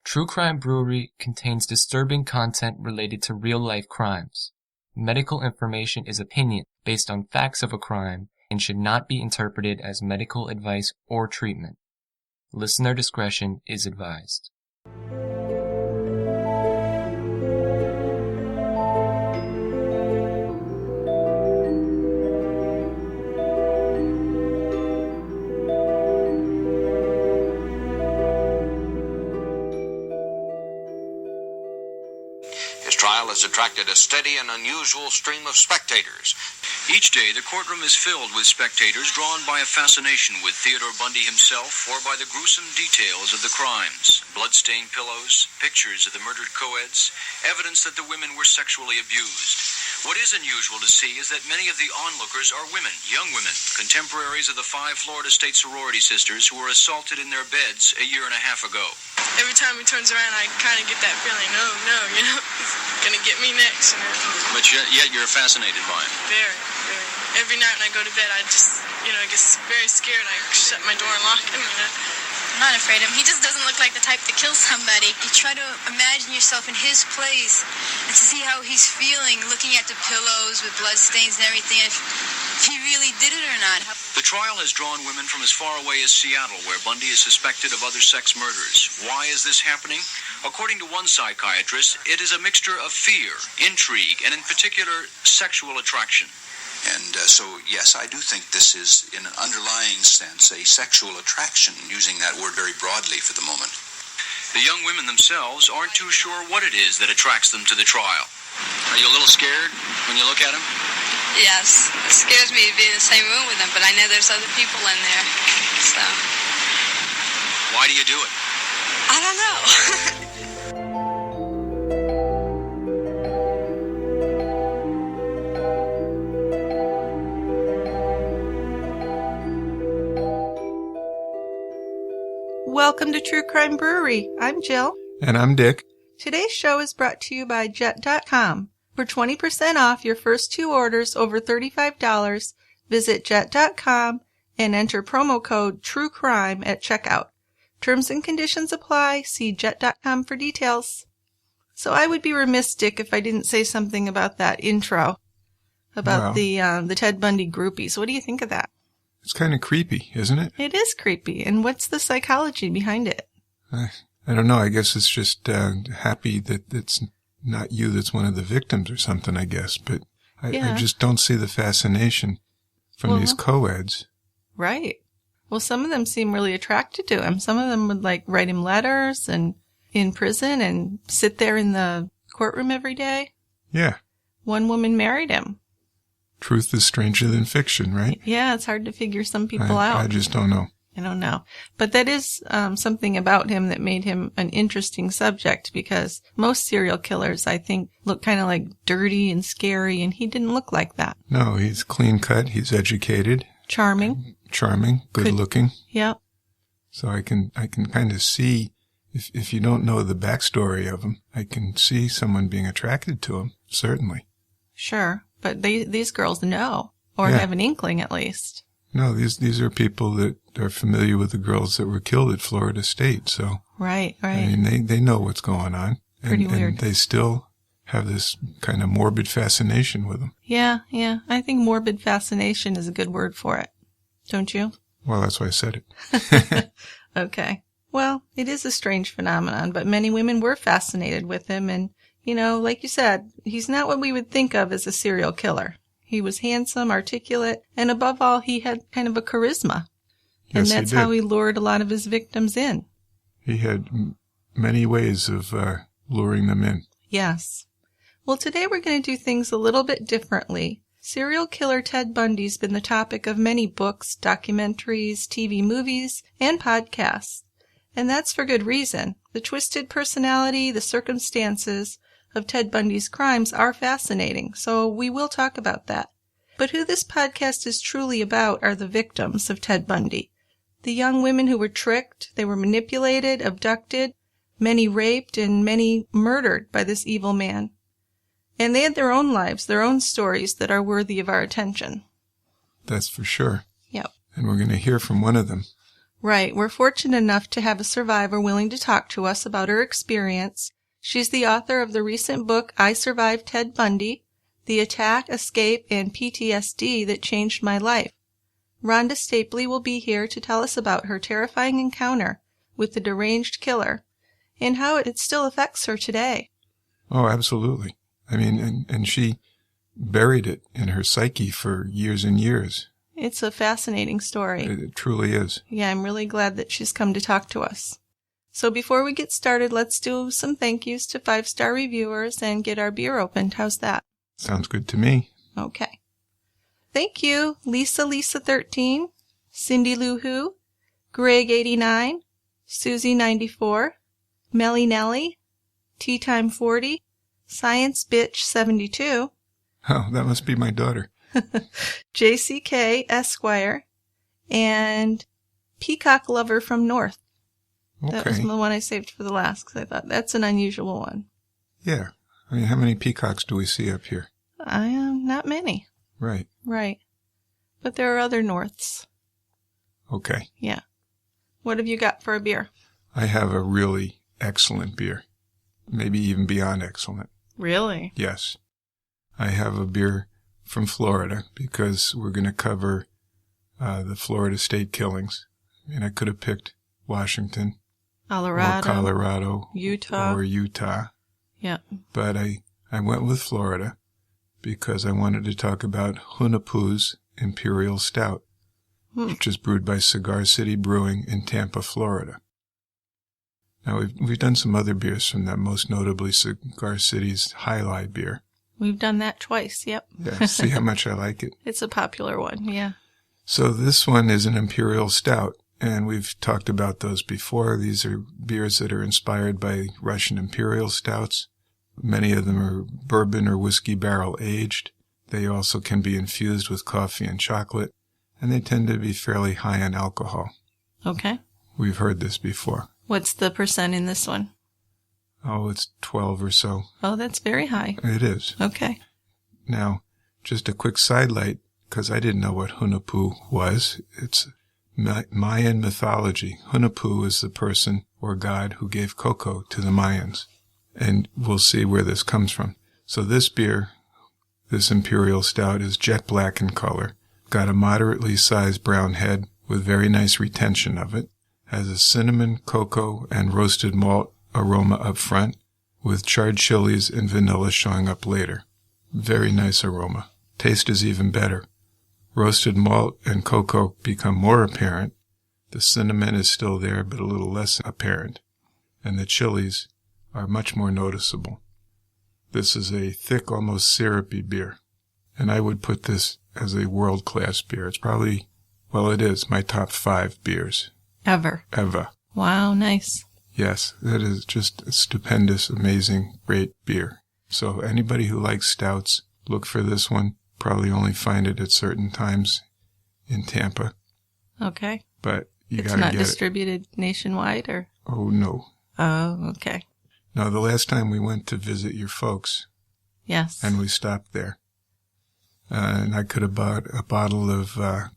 True Crime Brewery contains disturbing content related to real-life crimes. Medical information is opinion based on facts of a crime and should not be interpreted as medical advice or treatment. Listener discretion is advised. Has attracted a steady and unusual stream of spectators. Each day, the courtroom is filled with spectators drawn by a fascination with Theodore Bundy himself or by the gruesome details of the crimes. Blood-stained pillows, pictures of the murdered co-eds, evidence that the women were sexually abused. What is unusual to see is that many of the onlookers are women, young women, contemporaries of the 5 Florida State sorority sisters who were assaulted in their beds a year and a half ago. Every time he turns around, I kind of get that feeling, no, he's going to get me next. But yet you're fascinated by him. Very. Every night when I go to bed, I just, I get very scared. I shut my door and lock him. I'm not afraid of him. He just doesn't look like the type to kill somebody. You try to imagine yourself in his place and to see how he's feeling, looking at the pillows with blood stains and everything, if he really did it or not. The trial has drawn women from as far away as Seattle, where Bundy is suspected of other sex murders. Why is this happening? According to one psychiatrist, it is a mixture of fear, intrigue, and in particular, sexual attraction. And so, yes, I do think this is, in an underlying sense, a sexual attraction, using that word very broadly for the moment. The young women themselves aren't too sure what it is that attracts them to the trial. Are you a little scared when you look at him? Yes, it scares me to be in the same room with him, but I know there's other people in there, so. Why do you do it? I don't know. Welcome to True Crime Brewery. I'm Jill. And I'm Dick. Today's show is brought to you by Jet.com. For 20% off your first 2 orders over $35, visit Jet.com and enter promo code TRUECRIME at checkout. Terms and conditions apply. See Jet.com for details. So I would be remiss, Dick, if I didn't say something about that intro, about the Ted Bundy groupies. What do you think of that? It's kind of creepy, isn't it? It is creepy. And what's the psychology behind it? I don't know. I guess it's just happy that it's not you that's one of the victims or something, I guess. But I just don't see the fascination from these co-eds. Right. Well, some of them seem really attracted to him. Some of them would write him letters and in prison and sit there in the courtroom every day. Yeah. One woman married him. Truth is stranger than fiction, right? Yeah, it's hard to figure some people out. I just don't know. I don't know. But that is something about him that made him an interesting subject, because most serial killers, I think, look kind of dirty and scary, and he didn't look like that. No, he's clean cut. He's educated. Charming, good looking. Yeah. So I can kind of see, if you don't know the backstory of him, I can see someone being attracted to him, certainly. Sure. But these girls know, or have an inkling at least. No, these are people that are familiar with the girls that were killed at Florida State, so. Right. I mean, they know what's going on. Pretty weird. And they still have this kind of morbid fascination with them. Yeah. I think morbid fascination is a good word for it. Don't you? Well, that's why I said it. Okay. Well, it is a strange phenomenon, but many women were fascinated with him, and like you said, he's not what we would think of as a serial killer. He was handsome, articulate, and above all, he had kind of a charisma. Yes, and that's how he lured a lot of his victims in. He had many ways of luring them in. Yes. Well, today we're going to do things a little bit differently. Serial killer Ted Bundy's been the topic of many books, documentaries, TV movies, and podcasts. And that's for good reason. The twisted personality, the circumstances of Ted Bundy's crimes are fascinating, so we will talk about that. But who this podcast is truly about are the victims of Ted Bundy. The young women who were tricked, they were manipulated, abducted, many raped, and many murdered by this evil man. And they had their own lives, their own stories that are worthy of our attention. That's for sure. Yep. And we're going to hear from one of them. Right. We're fortunate enough to have a survivor willing to talk to us about her experience. She's the author of the recent book, I Survived Ted Bundy, The Attack, Escape, and PTSD That Changed My Life. Rhonda Stapley will be here to tell us about her terrifying encounter with the deranged killer and how it still affects her today. Oh, absolutely. I mean, and she buried it in her psyche for years and years. It's a fascinating story. It truly is. Yeah, I'm really glad that she's come to talk to us. So before we get started, let's do some thank yous to 5-star reviewers and get our beer opened. How's that? Sounds good to me. Okay. Thank you, Lisa13, Cindy Lou Who, Greg89, Susie94, Melly Nelly, Tea Time 40, Science Bitch 72. Oh, that must be my daughter. JCK Esquire, and Peacock Lover from North. Okay. That was the one I saved for the last because I thought that's an unusual one. Yeah. I mean, how many peacocks do we see up here? Not many. Right. Right. But there are other Norths. Okay. Yeah. What have you got for a beer? I have a really excellent beer. Maybe even beyond excellent. Really? Yes. I have a beer from Florida because we're going to cover the Florida state killings. And I could have picked Washington. Colorado. Utah. Yeah. But I went with Florida because I wanted to talk about Hunahpu's Imperial Stout, which is brewed by Cigar City Brewing in Tampa, Florida. Now, we've done some other beers from them, most notably Cigar City's High Life beer. We've done that twice, yep. Yeah, see how much I like it? It's a popular one, yeah. So this one is an Imperial Stout, and we've talked about those before. These are beers that are inspired by Russian Imperial Stouts. Many of them are bourbon or whiskey barrel aged. They also can be infused with coffee and chocolate, and they tend to be fairly high in alcohol. Okay. We've heard this before. What's the percent in this one? Oh, it's 12 or so. Oh, that's very high. It is. Okay. Now, just a quick sidelight, because I didn't know what Hunahpu was. It's Mayan mythology. Hunahpu is the person or god who gave cocoa to the Mayans. And we'll see where this comes from. So this beer, this Imperial Stout, is jet black in color. Got a moderately sized brown head with very nice retention of it. Has a cinnamon, cocoa, and roasted malt aroma up front, with charred chilies and vanilla showing up later. Very nice aroma. Taste is even better. Roasted malt and cocoa become more apparent. The cinnamon is still there, but a little less apparent. And the chilies are much more noticeable. This is a thick, almost syrupy beer. And I would put this as a world-class beer. It's probably, well, it is my top 5 beers. Ever. Wow, nice. Yes, that is just a stupendous, amazing, great beer. So anybody who likes stouts, look for this one. Probably only find it at certain times in Tampa. Okay. But you it's gotta not get it. distributed nationwide, or? Oh, no. Oh, okay. No, the last time we went to visit your folks. Yes. And we stopped there. And I could have bought a bottle of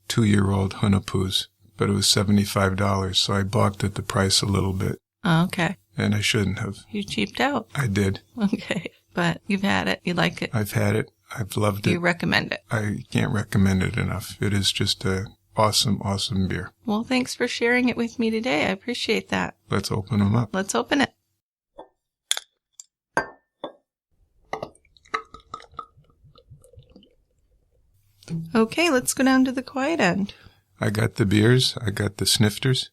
2-year-old Hunahpu's, but it was $75, so I balked at the price a little bit. Oh, okay. And I shouldn't have. You cheaped out. I did. Okay. But you've had it. You like it. I've had it. I've loved it. You recommend it. I can't recommend it enough. It is just a awesome, awesome beer. Well, thanks for sharing it with me today. I appreciate that. Let's open them up. Let's open it. Okay, let's go down to the quiet end. I got the beers. I got the snifters.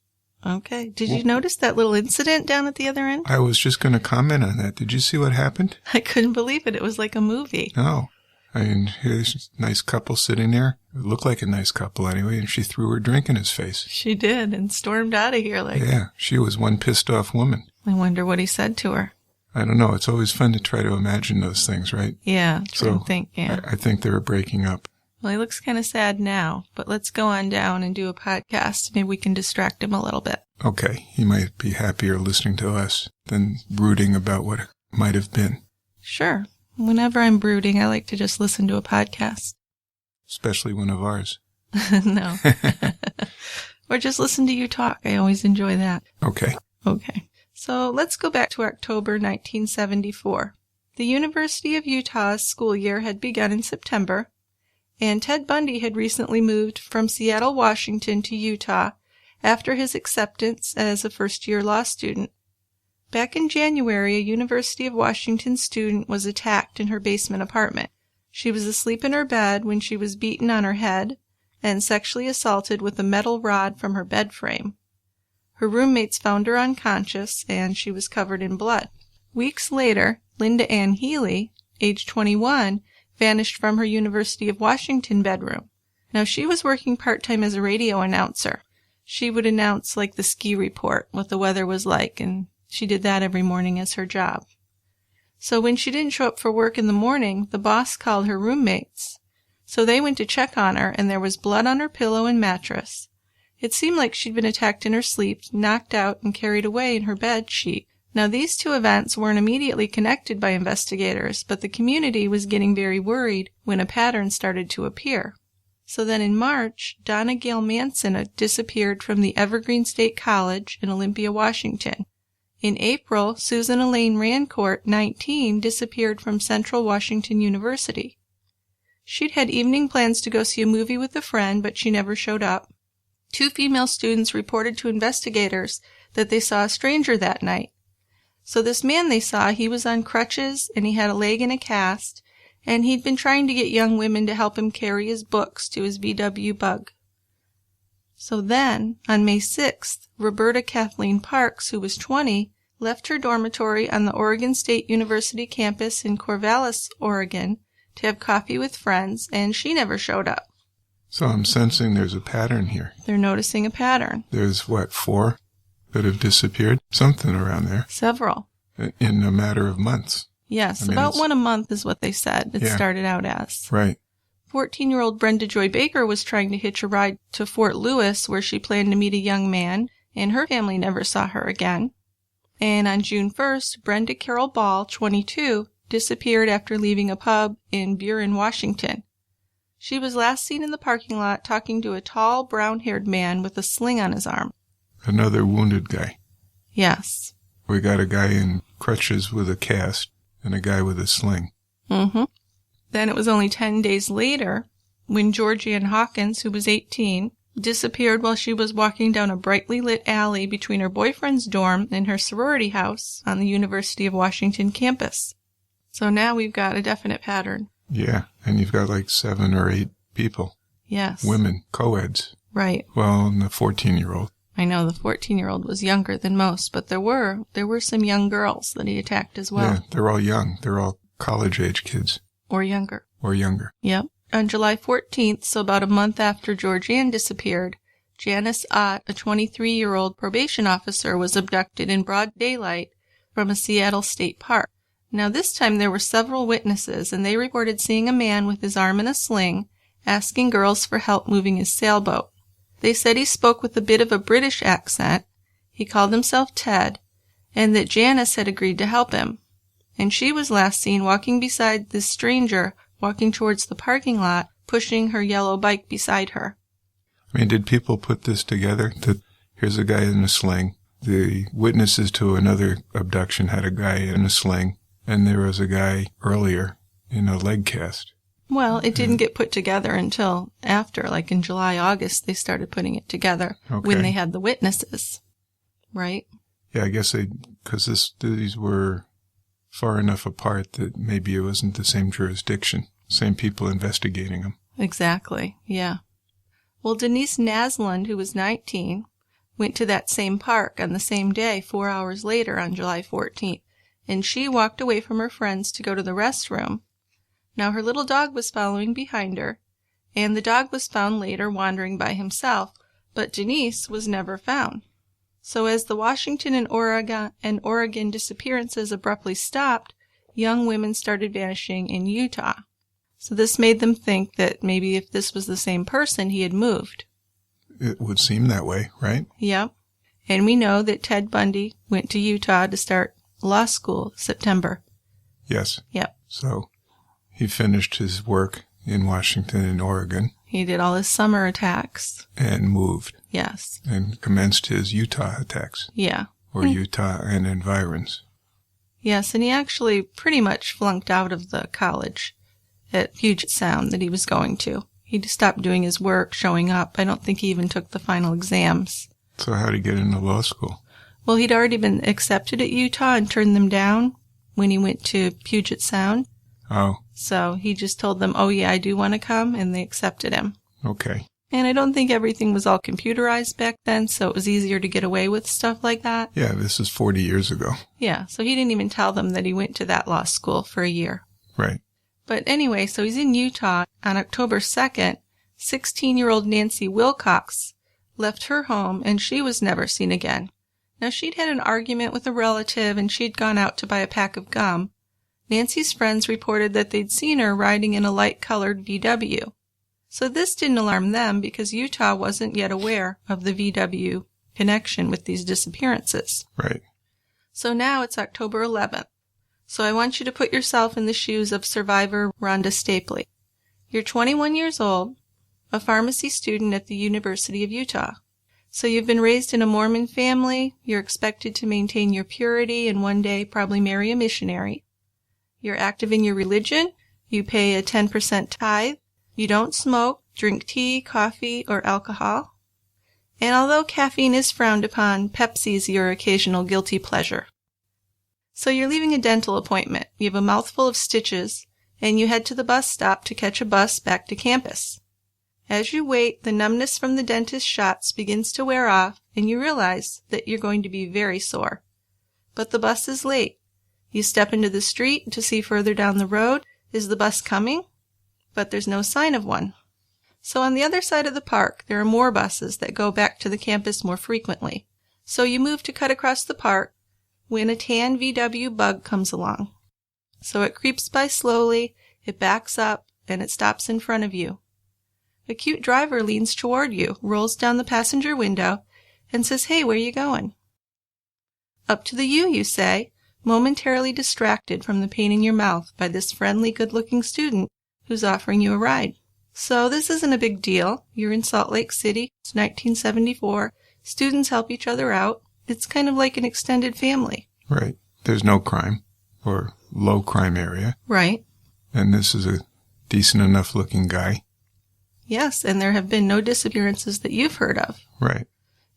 Okay. Did you notice that little incident down at the other end? I was just going to comment on that. Did you see what happened? I couldn't believe it. It was like a movie. No. I mean, here's a nice couple sitting there. It looked like a nice couple anyway, and she threw her drink in his face. She did, and stormed out of here like... Yeah, she was one pissed off woman. I wonder what he said to her. I don't know. It's always fun to try to imagine those things, right? Yeah, so yeah. I think they were breaking up. Well, he looks kind of sad now, but let's go on down and do a podcast. Maybe we can distract him a little bit. Okay, he might be happier listening to us than brooding about what might have been. Sure. Whenever I'm brooding, I like to just listen to a podcast. Especially one of ours. No. Or just listen to you talk. I always enjoy that. Okay. Okay. So let's go back to October 1974. The University of Utah's school year had begun in September, and Ted Bundy had recently moved from Seattle, Washington to Utah after his acceptance as a first-year law student. Back in January, a University of Washington student was attacked in her basement apartment. She was asleep in her bed when she was beaten on her head and sexually assaulted with a metal rod from her bed frame. Her roommates found her unconscious, and she was covered in blood. Weeks later, Linda Ann Healy, age 21, vanished from her University of Washington bedroom. Now, she was working part-time as a radio announcer. She would announce, like the ski report, what the weather was like, and she did that every morning as her job. So when she didn't show up for work in the morning, the boss called her roommates. So they went to check on her, and there was blood on her pillow and mattress. It seemed like she'd been attacked in her sleep, knocked out, and carried away in her bed sheet. Now, these two events weren't immediately connected by investigators, but the community was getting very worried when a pattern started to appear. So then in March, Donna Gail Manson disappeared from the Evergreen State College in Olympia, Washington. In April, Susan Elaine Rancourt, 19, disappeared from Central Washington University. She'd had evening plans to go see a movie with a friend, but she never showed up. 2 female students reported to investigators that they saw a stranger that night. So this man they saw, he was on crutches and he had a leg in a cast, and he'd been trying to get young women to help him carry his books to his VW Bug. So then, on May 6th, Roberta Kathleen Parks, who was 20, left her dormitory on the Oregon State University campus in Corvallis, Oregon, to have coffee with friends, and she never showed up. So I'm sensing there's a pattern here. They're noticing a pattern. There's, 4 that have disappeared? Something around there. Several. In a matter of months. Yes, about one a month is what they said it started out as. Right. 14-year-old Brenda Joy Baker was trying to hitch a ride to Fort Lewis, where she planned to meet a young man, and her family never saw her again. And on June 1st, Brenda Carol Ball, 22, disappeared after leaving a pub in Buren, Washington. She was last seen in the parking lot talking to a tall, brown-haired man with a sling on his arm. Another wounded guy. Yes. We got a guy in crutches with a cast and a guy with a sling. Mm-hmm. Then it was only 10 days later when Georgianne Hawkins, who was 18, disappeared while she was walking down a brightly lit alley between her boyfriend's dorm and her sorority house on the University of Washington campus. So now we've got a definite pattern. Yeah, and you've got like 7 or 8 people. Yes. Women, co-eds. Right. Well, and the 14-year-old. I know the 14-year-old was younger than most, but there were some young girls that he attacked as well. Yeah, they're all young. They're all college-age kids. Or younger. Or younger. Yep. On July 14th, so about a month after Georgianne disappeared, Janice Ott, a 23-year-old probation officer, was abducted in broad daylight from a Seattle state park. Now this time there were several witnesses, and they reported seeing a man with his arm in a sling, asking girls for help moving his sailboat. They said he spoke with a bit of a British accent, he called himself Ted, and that Janice had agreed to help him. And she was last seen walking beside this stranger, walking towards the parking lot, pushing her yellow bike beside her. I mean, did people put this together? That here's a guy in a sling. The witnesses to another abduction had a guy in a sling, and there was a guy earlier in a leg cast. Well, it didn't get put together until after, like in July, August, they started putting it together when they had the witnesses, right? Yeah, I guess because these were far enough apart that maybe it wasn't the same jurisdiction, same people investigating them. Exactly, yeah. Well, Denise Naslund, who was 19, went to that same park on the same day 4 hours later on July 14th, and she walked away from her friends to go to the restroom. Now, her little dog was following behind her, and the dog was found later wandering by himself, but Denise was never found. So as the Washington and Oregon disappearances abruptly stopped, young women started vanishing in Utah. So this made them think that maybe if this was the same person, he had moved. It would seem that way, right? Yep. And we know that Ted Bundy went to Utah to start law school September. Yes. Yep. So he finished his work in Washington and Oregon. He did all his summer attacks. And moved. Yes. And commenced his Utah attacks. Yeah. Or Utah and environs. Yes, and he actually pretty much flunked out of the college at Puget Sound that he was going to. He stopped doing his work, showing up. I don't think he even took the final exams. So how did he get into law school? Well, he'd already been accepted at Utah and turned them down when he went to Puget Sound. Oh. So he just told them, oh yeah, I do want to come, and they accepted him. Okay. And I don't think everything was all computerized back then, so it was easier to get away with stuff like that. Yeah, this is 40 years ago. Yeah, so he didn't even tell them that he went to that law school for a year. Right. But anyway, so he's in Utah. On October 2nd, 16-year-old Nancy Wilcox left her home, and she was never seen again. Now, she'd had an argument with a relative, and she'd gone out to buy a pack of gum. Nancy's friends reported that they'd seen her riding in a light-colored VW. So this didn't alarm them because Utah wasn't yet aware of the VW connection with these disappearances. Right. So now it's October 11th. So I want you to put yourself in the shoes of survivor Rhonda Stapley. You're 21 years old, a pharmacy student at the University of Utah. So you've been raised in a Mormon family, you're expected to maintain your purity and one day probably marry a missionary. You're active in your religion, you pay a 10% tithe, you don't smoke, drink tea, coffee, or alcohol. And although caffeine is frowned upon, Pepsi's your occasional guilty pleasure. So you're leaving a dental appointment, you have a mouthful of stitches, and you head to the bus stop to catch a bus back to campus. As you wait, the numbness from the dentist's shots begins to wear off, and you realize that you're going to be very sore. But the bus is late. You step into the street to see further down the road. Is the bus coming? But there's no sign of one. So on the other side of the park, there are more buses that go back to the campus more frequently. So you move to cut across the park when a tan VW Bug comes along. So it creeps by slowly, it backs up, and it stops in front of you. A cute driver leans toward you, rolls down the passenger window, and says, "Hey, where you going?" "Up to the U," you say, momentarily distracted from the pain in your mouth by this friendly, good-looking student who's offering you a ride. So this isn't a big deal. You're in Salt Lake City. It's 1974. Students help each other out. It's kind of like an extended family. Right. There's no crime or low crime area. Right. And this is a decent enough looking guy. Yes, and there have been no disappearances that you've heard of. Right.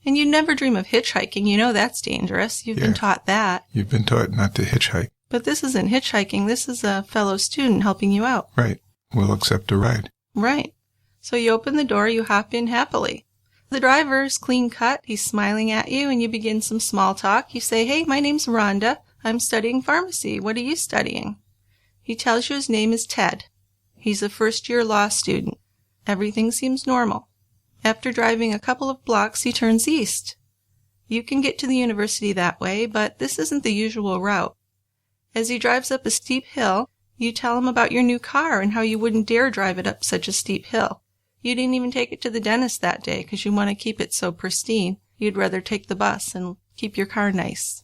And you never dream of hitchhiking. You know that's dangerous. You've been taught that. You've been taught not to hitchhike. But this isn't hitchhiking. This is a fellow student helping you out. Right. We'll accept a ride. Right. So you open the door, you hop in happily. The driver's clean cut, he's smiling at you, and you begin some small talk. You say, "Hey, my name's Rhonda. I'm studying pharmacy. What are you studying?" He tells you his name is Ted. He's a first-year law student. Everything seems normal. After driving a couple of blocks, he turns east. You can get to the university that way, but this isn't the usual route. As he drives up a steep hill, you tell him about your new car and how you wouldn't dare drive it up such a steep hill. You didn't even take it to the dentist that day because you want to keep it so pristine. You'd rather take the bus and keep your car nice.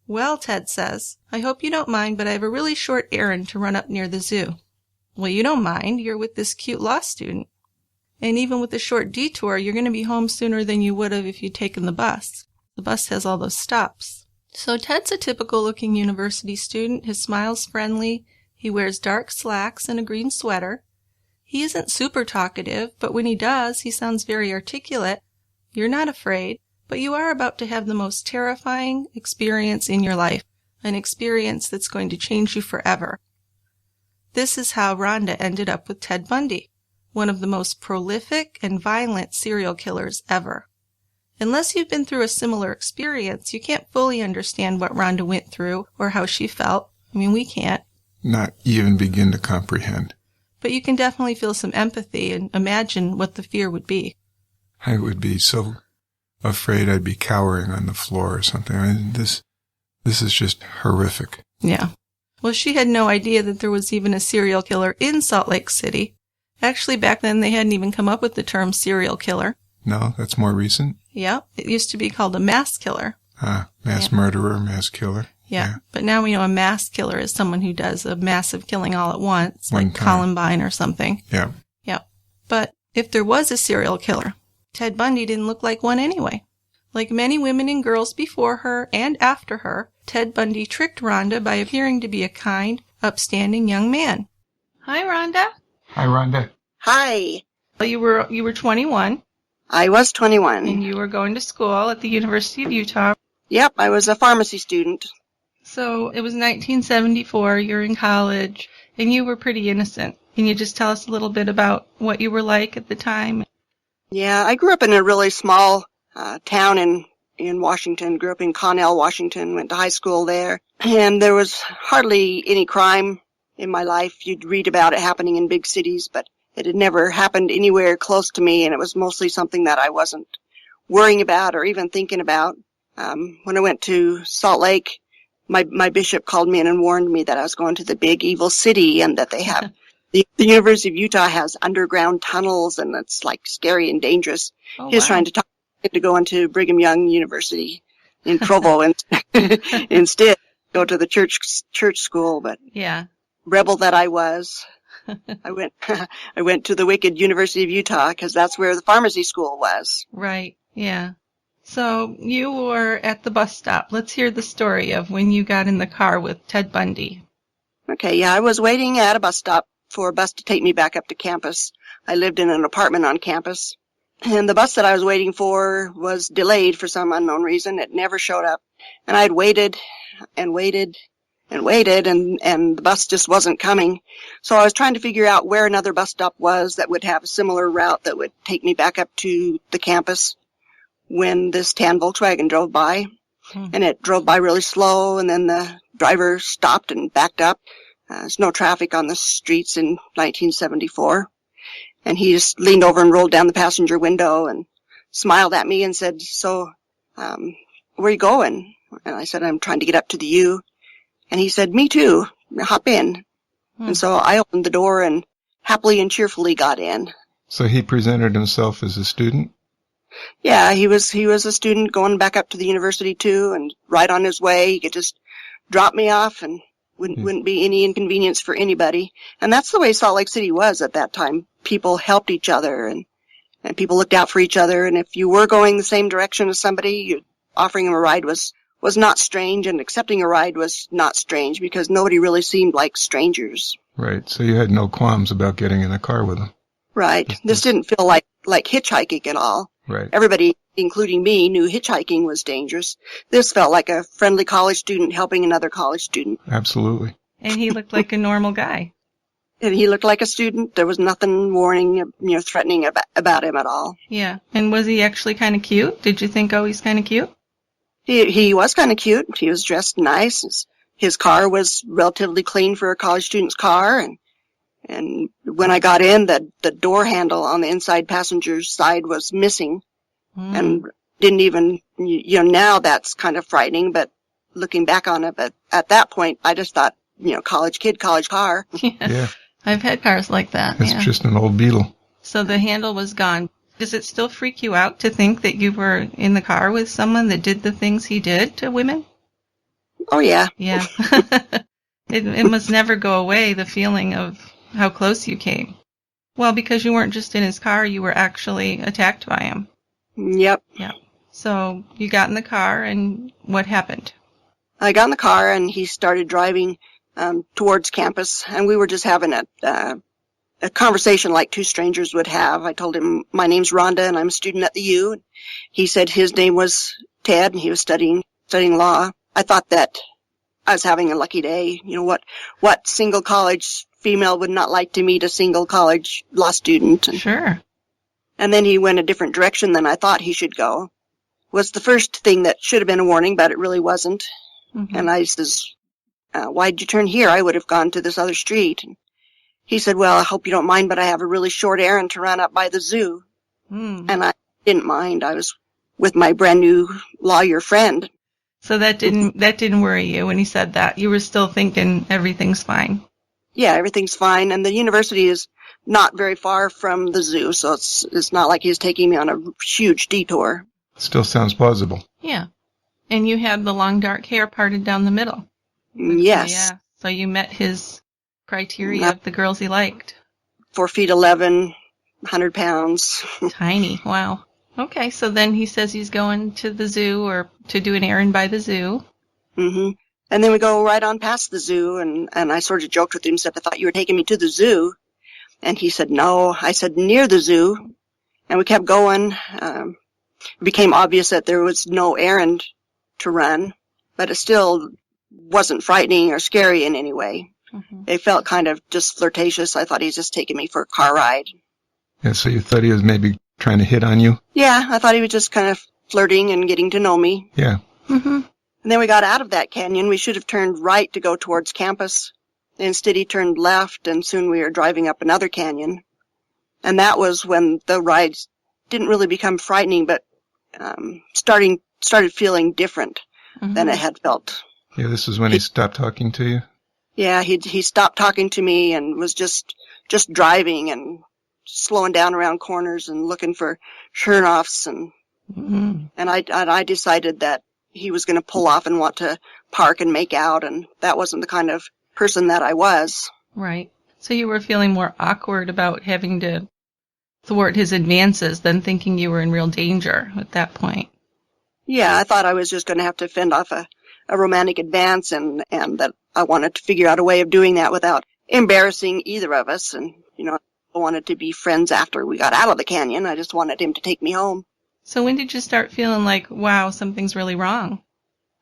"Well," Ted says, "I hope you don't mind, but I have a really short errand to run up near the zoo." "Well, you don't mind. You're with this cute law student. And even with a short detour, you're going to be home sooner than you would have if you'd taken the bus. The bus has all those stops." So Ted's a typical-looking university student. His smile's friendly. He wears dark slacks and a green sweater. He isn't super talkative, but when he does, he sounds very articulate. You're not afraid, but you are about to have the most terrifying experience in your life, an experience that's going to change you forever. This is how Rhonda ended up with Ted Bundy, one of the most prolific and violent serial killers ever. Unless you've been through a similar experience, you can't fully understand what Rhonda went through or how she felt. I mean, we can't. Not even begin to comprehend. But you can definitely feel some empathy and imagine what the fear would be. I would be so afraid I'd be cowering on the floor or something. I mean, this is just horrific. Yeah. Well, she had no idea that there was even a serial killer in Salt Lake City. Actually, back then they hadn't even come up with the term serial killer. No, that's more recent? Yeah. It used to be called a mass killer. Mass murderer, mass killer. Yeah, but now we know a mass killer is someone who does a massive killing all at once, One like time. Columbine or something. Yeah. Yeah. But if there was a serial killer, Ted Bundy didn't look like one anyway. Like many women and girls before her and after her, Ted Bundy tricked Rhonda by appearing to be a kind, upstanding young man. Hi, Rhonda. Hi, Rhonda. Hi. You were 21. I was 21. And you were going to school at the University of Utah. Yep, I was a pharmacy student. So it was 1974, you're in college, and you were pretty innocent. Can you just tell us a little bit about what you were like at the time? Yeah, I grew up in a really small town in Washington. Grew up in Connell, Washington, went to high school there. And there was hardly any crime in my life. You'd read about it happening in big cities, but it had never happened anywhere close to me, and it was mostly something that I wasn't worrying about or even thinking about. When I went to Salt Lake, my bishop called me in and warned me that I was going to the big evil city and that they have the University of Utah has underground tunnels and it's like scary and dangerous. He was trying to talk me to go into Brigham Young University in Provo and instead go to the church school. But rebel that I was, I went to the wicked University of Utah because that's where the pharmacy school was. Right. Yeah. So you were at the bus stop. Let's hear the story of when you got in the car with Ted Bundy. Okay, yeah, I was waiting at a bus stop for a bus to take me back up to campus. I lived in an apartment on campus, and the bus that I was waiting for was delayed for some unknown reason. It never showed up, and I had waited and waited and waited, and the bus just wasn't coming. So I was trying to figure out where another bus stop was that would have a similar route that would take me back up to the campus when this tan Volkswagen drove by. And it drove by really slow, and then the driver stopped and backed up. There's no traffic on the streets in 1974. And he just leaned over and rolled down the passenger window and smiled at me and said, so, where are you going? And I said, I'm trying to get up to the U. And he said, me too, hop in. And so I opened the door and happily and cheerfully got in. So he presented himself as a student? Yeah, he was a student going back up to the university too, and right on his way, he could just drop me off and wouldn't be any inconvenience for anybody. And that's the way Salt Lake City was at that time. People helped each other and people looked out for each other. And if you were going the same direction as somebody, offering him a ride was not strange, and accepting a ride was not strange because nobody really seemed like strangers. Right. So you had no qualms about getting in a car with him. Right. This didn't feel like hitchhiking at all. Right. Everybody, including me, knew hitchhiking was dangerous. This felt like a friendly college student helping another college student. Absolutely. And he looked like a normal guy. And he looked like a student. There was nothing warning, threatening about him at all. Yeah. And was he actually kind of cute? Did you think, oh, he's kind of cute? He was kind of cute. He was dressed nice. His car was relatively clean for a college student's car, and when I got in, the door handle on the inside passenger's side was missing and didn't even, now that's kind of frightening, but looking back on it, but at that point, I just thought, college kid, college car. Yeah. I've had cars like that. It's just an old Beetle. So the handle was gone. Does it still freak you out to think that you were in the car with someone that did the things he did to women? Oh, yeah. Yeah. It must never go away, the feeling of how close you came. Well, because you weren't just in his car, you were actually attacked by him. Yep. Yeah. So you got in the car, and what happened? I got in the car, and he started driving towards campus, and we were just having a conversation like two strangers would have. I told him, my name's Rhonda, and I'm a student at the U. He said his name was Ted, and he was studying law. I thought that I was having a lucky day. What single college female would not like to meet a single college law student? Sure. And then he went a different direction than I thought he should go. Was the first thing that should have been a warning, but it really wasn't. Mm-hmm. And I says, why'd you turn here? I would have gone to this other street. And he said, well, I hope you don't mind, but I have a really short errand to run up by the zoo. And I didn't mind. I was with my brand new lawyer friend. So that didn't worry you when he said that. You were still thinking everything's fine. Yeah, everything's fine. And the university is not very far from the zoo, so it's not like he's taking me on a huge detour. Still sounds plausible. Yeah. And you had the long dark hair parted down the middle. Yes. Yeah. So you met his criteria of the girls he liked. 4'11", 100 pounds. Tiny. Wow. Okay, so then he says he's going to the zoo or to do an errand by the zoo. Mm-hmm. And then we go right on past the zoo, and I sort of joked with him, said, I thought you were taking me to the zoo. And he said, no. I said, near the zoo. And we kept going. It became obvious that there was no errand to run, but it still wasn't frightening or scary in any way. Mm-hmm. It felt kind of just flirtatious. I thought he was just taking me for a car ride. Yeah, so you thought he was maybe trying to hit on you? Yeah, I thought he was just kind of flirting and getting to know me. Yeah. Mm-hmm. And then we got out of that canyon. We should have turned right to go towards campus. Instead, he turned left, and soon we were driving up another canyon. And that was when the rides didn't really become frightening, but started feeling different than it had felt. Yeah, this is when he stopped talking to you? Yeah, he stopped talking to me and was just driving and slowing down around corners and looking for turnoffs. And I decided that he was going to pull off and want to park and make out, and that wasn't the kind of person that I was. Right. So you were feeling more awkward about having to thwart his advances than thinking you were in real danger at that point. Yeah, I thought I was just going to have to fend off a romantic advance, and that I wanted to figure out a way of doing that without embarrassing either of us. And, I wanted to be friends after we got out of the canyon. I just wanted him to take me home. So when did you start feeling like, wow, something's really wrong?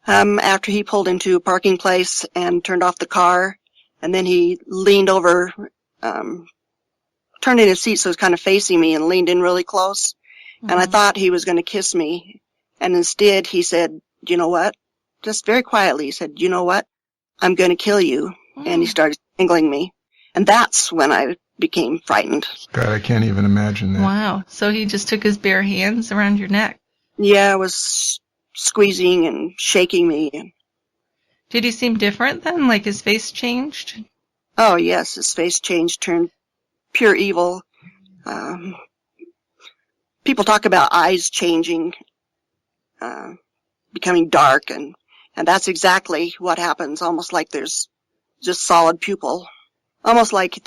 After he pulled into a parking place and turned off the car, and then he leaned over, turned in his seat so he was kind of facing me and leaned in really close. Mm-hmm. And I thought he was going to kiss me. And instead he said, you know what? Just very quietly, he said, you know what? I'm going to kill you. And he started strangling me. And that's when I became frightened. God, I can't even imagine that. Wow. So he just took his bare hands around your neck. Yeah, it was squeezing and shaking me. Did he seem different then? Like his face changed? Oh, yes. His face changed, turned pure evil. People talk about eyes changing, becoming dark, and that's exactly what happens, almost like there's just solid pupil. Almost like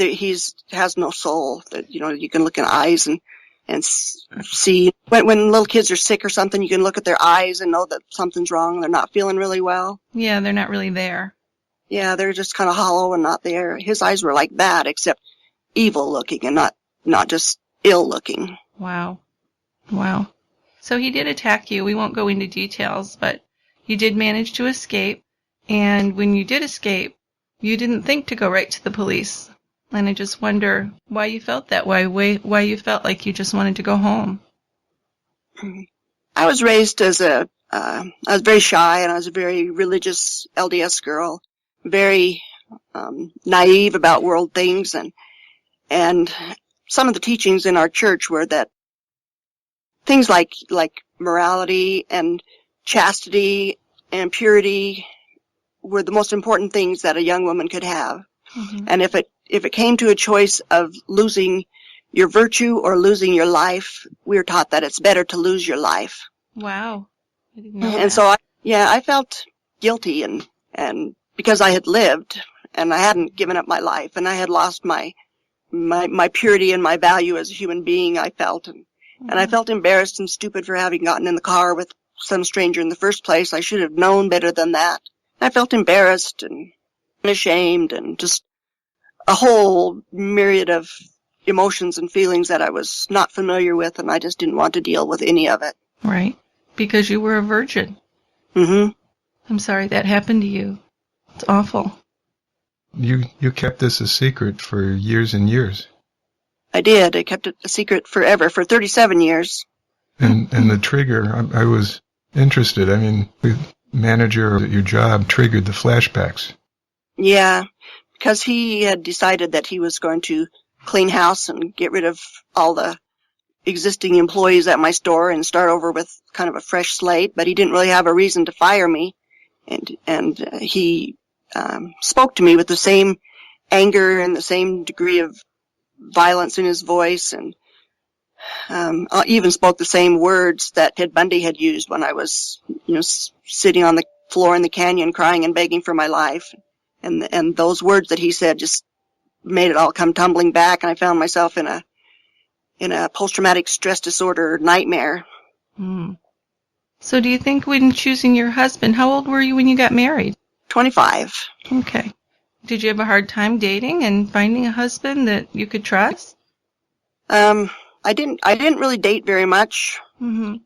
has no soul. That you can look in eyes and see when little kids are sick or something. You can look at their eyes and know that something's wrong. They're not feeling really well. Yeah, they're not really there. Yeah, they're just kind of hollow and not there. His eyes were like that, except evil looking and not just ill looking. Wow. So he did attack you. We won't go into details, but you did manage to escape. And when you did escape, you didn't think to go right to the police. And I just wonder why you felt that way, why you felt like you just wanted to go home. I was raised I was very shy, and I was a very religious LDS girl, very naive about world things, and some of the teachings in our church were that things like morality and chastity and purity were the most important things that a young woman could have. Mm-hmm. And if it came to a choice of losing your virtue or losing your life, we were taught that it's better to lose your life. Wow. I didn't know and that. So I felt guilty and because I had lived and I hadn't given up my life and I had lost my purity and my value as a human being, I felt. And I felt embarrassed and stupid for having gotten in the car with some stranger in the first place. I should have known better than that. I felt embarrassed and ashamed and just a whole myriad of emotions and feelings that I was not familiar with, and I just didn't want to deal with any of it. Right. Because you were a virgin. Mm-hmm. I'm sorry that happened to you. It's awful. You kept this a secret for years and years. I did. I kept it a secret forever, for 37 years. And the trigger, I was interested. I mean, the manager at your job triggered the flashbacks. Yeah, because he had decided that he was going to clean house and get rid of all the existing employees at my store and start over with kind of a fresh slate, but he didn't really have a reason to fire me. And he spoke to me with the same anger and the same degree of violence in his voice, and even spoke the same words that Ted Bundy had used when I was, sitting on the floor in the canyon crying and begging for my life. And those words that he said just made it all come tumbling back, and I found myself in a post-traumatic stress disorder nightmare. So do you think when choosing your husband, how old were you when you got married? 25. Okay. Did you have a hard time dating and finding a husband that you could trust? I didn't really date very much. Mm-hmm.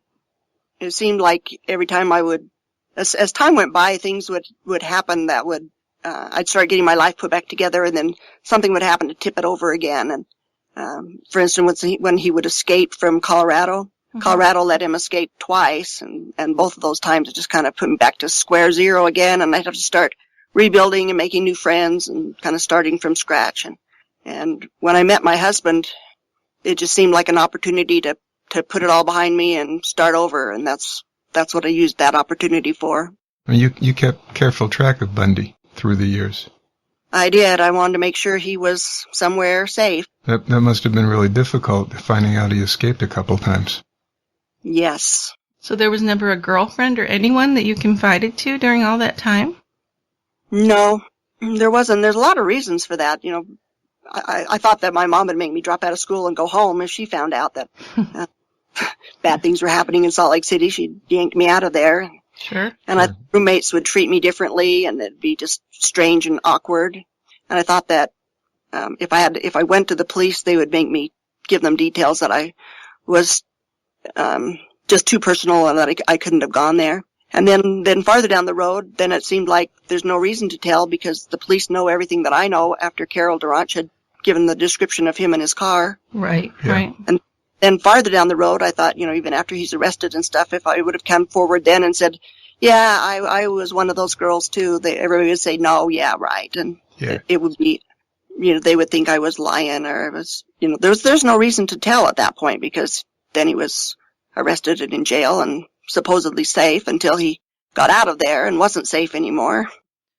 It seemed like every time I would, as time went by, things would happen that would, I'd start getting my life put back together, and then something would happen to tip it over again. And, for instance, when he would escape from Colorado, Colorado let him escape twice, and both of those times it just kind of put me back to square zero again, and I'd have to start rebuilding and making new friends and kind of starting from scratch. And when I met my husband, it just seemed like an opportunity to put it all behind me and start over, and that's what I used that opportunity for. I mean, you kept careful track of Bundy through the years. I did. I wanted to make sure he was somewhere safe. That must have been really difficult, finding out he escaped a couple times. Yes. So there was never a girlfriend or anyone that you confided to during all that time? No, there wasn't. There's a lot of reasons for that. You know, I thought that my mom would make me drop out of school and go home if she found out that bad things were happening in Salt Lake City. She'd yank me out of there. Sure. And roommates would treat me differently, and it'd be just strange and awkward. And I thought that if I went to the police, they would make me give them details that I was just too personal and that I couldn't have gone there. And then farther down the road, then it seemed like there's no reason to tell because the police know everything that I know after Carol Duranch had given the description of him in his car. Right, yeah. Right. And then farther down the road, I thought, you know, even after he's arrested and stuff, if I would have come forward then and said, yeah, I was one of those girls too, everybody would say, no, yeah, right. And it would be, you know, they would think I was lying or I was, you know, there's no reason to tell at that point because then he was arrested and in jail and supposedly safe until he got out of there and wasn't safe anymore.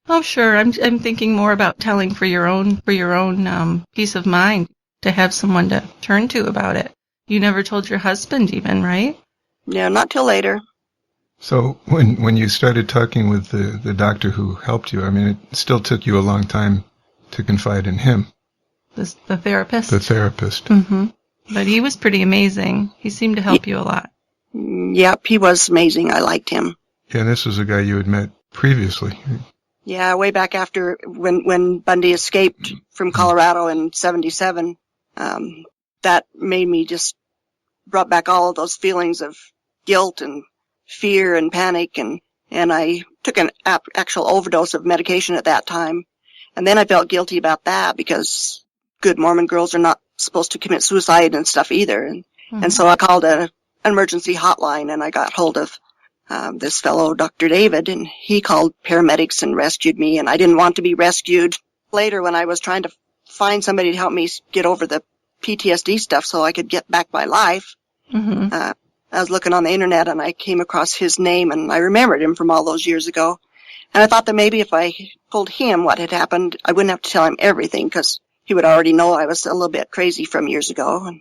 Oh, sure. I'm thinking more about telling for your own peace of mind to have someone to turn to about it. You never told your husband even, right? Yeah, not till later. So when you started talking with the doctor who helped you, I mean, it still took you a long time to confide in him. The therapist? The therapist. Mm-hmm. But he was pretty amazing. He seemed to help you a lot. Yep, he was amazing. I liked him. Yeah, and this was a guy you had met previously. Yeah, way back after when Bundy escaped from Colorado in 1977, that made me just brought back all of those feelings of guilt and fear and panic, and I took an actual overdose of medication at that time. And then I felt guilty about that because good Mormon girls are not supposed to commit suicide and stuff either. And so I called an emergency hotline and I got hold of this fellow, Dr. David, and he called paramedics and rescued me, and I didn't want to be rescued. Later, when I was trying to find somebody to help me get over the PTSD stuff so I could get back my life, I was looking on the internet and I came across his name and I remembered him from all those years ago. And I thought that maybe if I told him what had happened, I wouldn't have to tell him everything because he would already know I was a little bit crazy from years ago.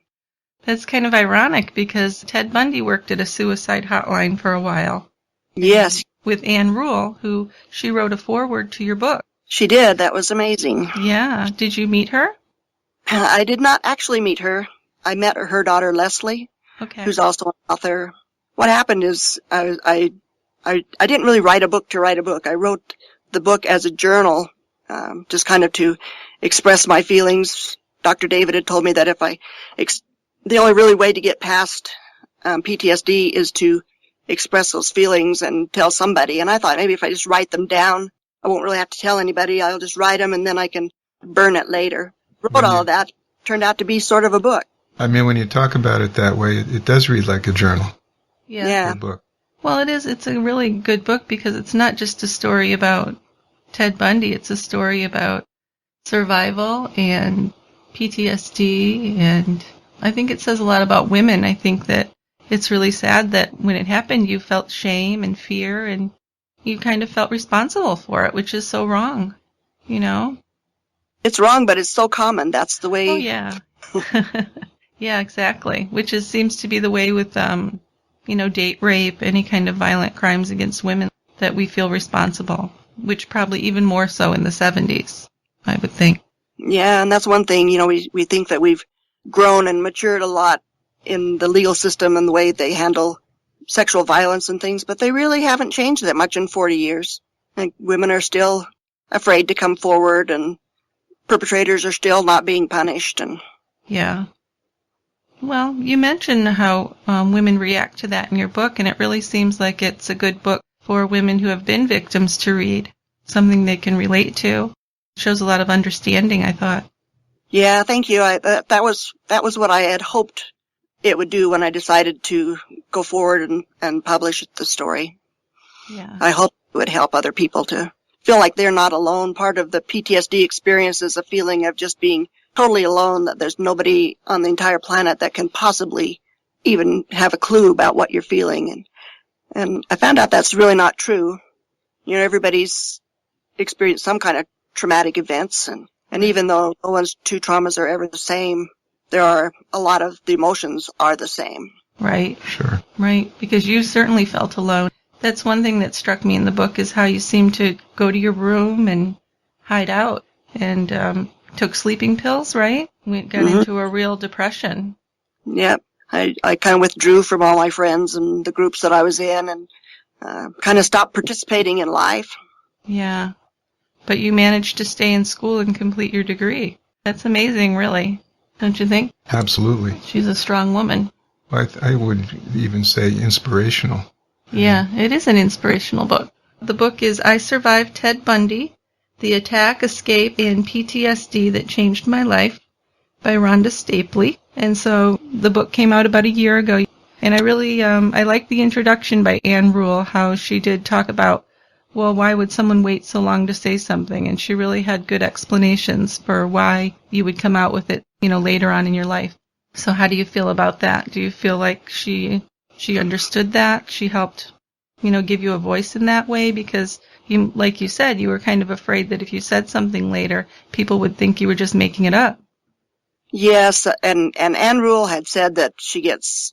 That's kind of ironic because Ted Bundy worked at a suicide hotline for a while. Yes. With Anne Rule, who she wrote a foreword to your book. She did. That was amazing. Yeah. Did you meet her? I did not actually meet her. I met her daughter, Leslie, who's also an author. What happened is I didn't really write a book to write a book. I wrote the book as a journal, just kind of to express my feelings. Dr. David had told me that the only really way to get past PTSD is to express those feelings and tell somebody. And I thought maybe if I just write them down, I won't really have to tell anybody. I'll just write them and then I can burn it later. Wrote all of that. Turned out to be sort of a book. I mean, when you talk about it that way, it does read like a journal. Yeah. A book. Well, it is. It's a really good book because it's not just a story about Ted Bundy. It's a story about survival and PTSD, and I think it says a lot about women. I think that it's really sad that when it happened, you felt shame and fear, and you kind of felt responsible for it, which is so wrong, you know? It's wrong, but it's so common. That's the way. Oh, yeah. Yeah, exactly. Which seems to be the way with, date rape, any kind of violent crimes against women, that we feel responsible, which probably even more so in the 70s, I would think. Yeah, and that's one thing, we think that we've grown and matured a lot in the legal system and the way they handle sexual violence and things, but they really haven't changed that much in 40 years. Like, women are still afraid to come forward, and perpetrators are still not being punished. And Yeah. Well, you mentioned how women react to that in your book, and it really seems like it's a good book for women who have been victims to read, something they can relate to. It shows a lot of understanding, I thought. Yeah, thank you. That was what I had hoped it would do when I decided to go forward and publish the story. Yeah. I hope it would help other people to feel like they're not alone. Part of the PTSD experience is a feeling of just being totally alone, that there's nobody on the entire planet that can possibly even have a clue about what you're feeling. And I found out that's really not true. You know, everybody's experienced some kind of traumatic events, and even though no one's two traumas are ever the same, there are a lot of the emotions are the same. Right. Sure. Right, because you certainly felt alone. That's one thing that struck me in the book, is how you seemed to go to your room and hide out and took sleeping pills, right? We got into a real depression. Yep. I kind of withdrew from all my friends and the groups that I was in, and kind of stopped participating in life. Yeah. But you managed to stay in school and complete your degree. That's amazing, really. Don't you think? Absolutely. She's a strong woman. I would even say inspirational. Yeah, it is an inspirational book. The book is I Survived Ted Bundy, The Attack, Escape, and PTSD That Changed My Life by Rhonda Stapley. And so the book came out about a year ago. And I really, I like the introduction by Anne Rule, how she did talk about, well, why would someone wait so long to say something? And she really had good explanations for why you would come out with it, later on in your life. So how do you feel about that? Do you feel like she understood that? She helped, give you a voice in that way? Because you, like you said, you were kind of afraid that if you said something later, people would think you were just making it up. Yes, and Anne Rule had said that she gets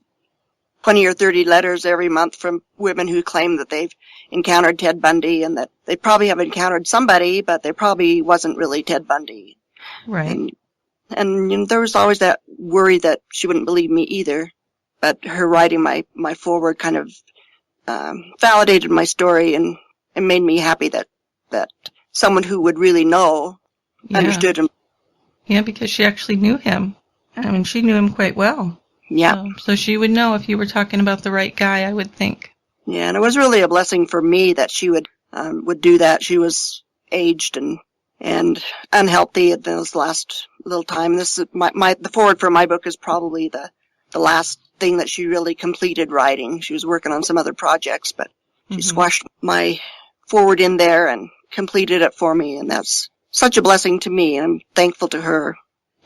20 or 30 letters every month from women who claim that they've encountered Ted Bundy, and that they probably have encountered somebody, but they probably wasn't really Ted Bundy. Right. And there was always that worry that she wouldn't believe me either. But her writing my foreword kind of validated my story and made me happy that someone who would really know understood him. Yeah, because she actually knew him. I mean, she knew him quite well. Yeah. So she would know if you were talking about the right guy, I would think. Yeah, and it was really a blessing for me that she would do that. She was aged and unhealthy at this last little time. This is the foreword for my book is probably the last thing that she really completed writing. She was working on some other projects, but she squashed my foreword in there and completed it for me, and that's such a blessing to me, and I'm thankful to her.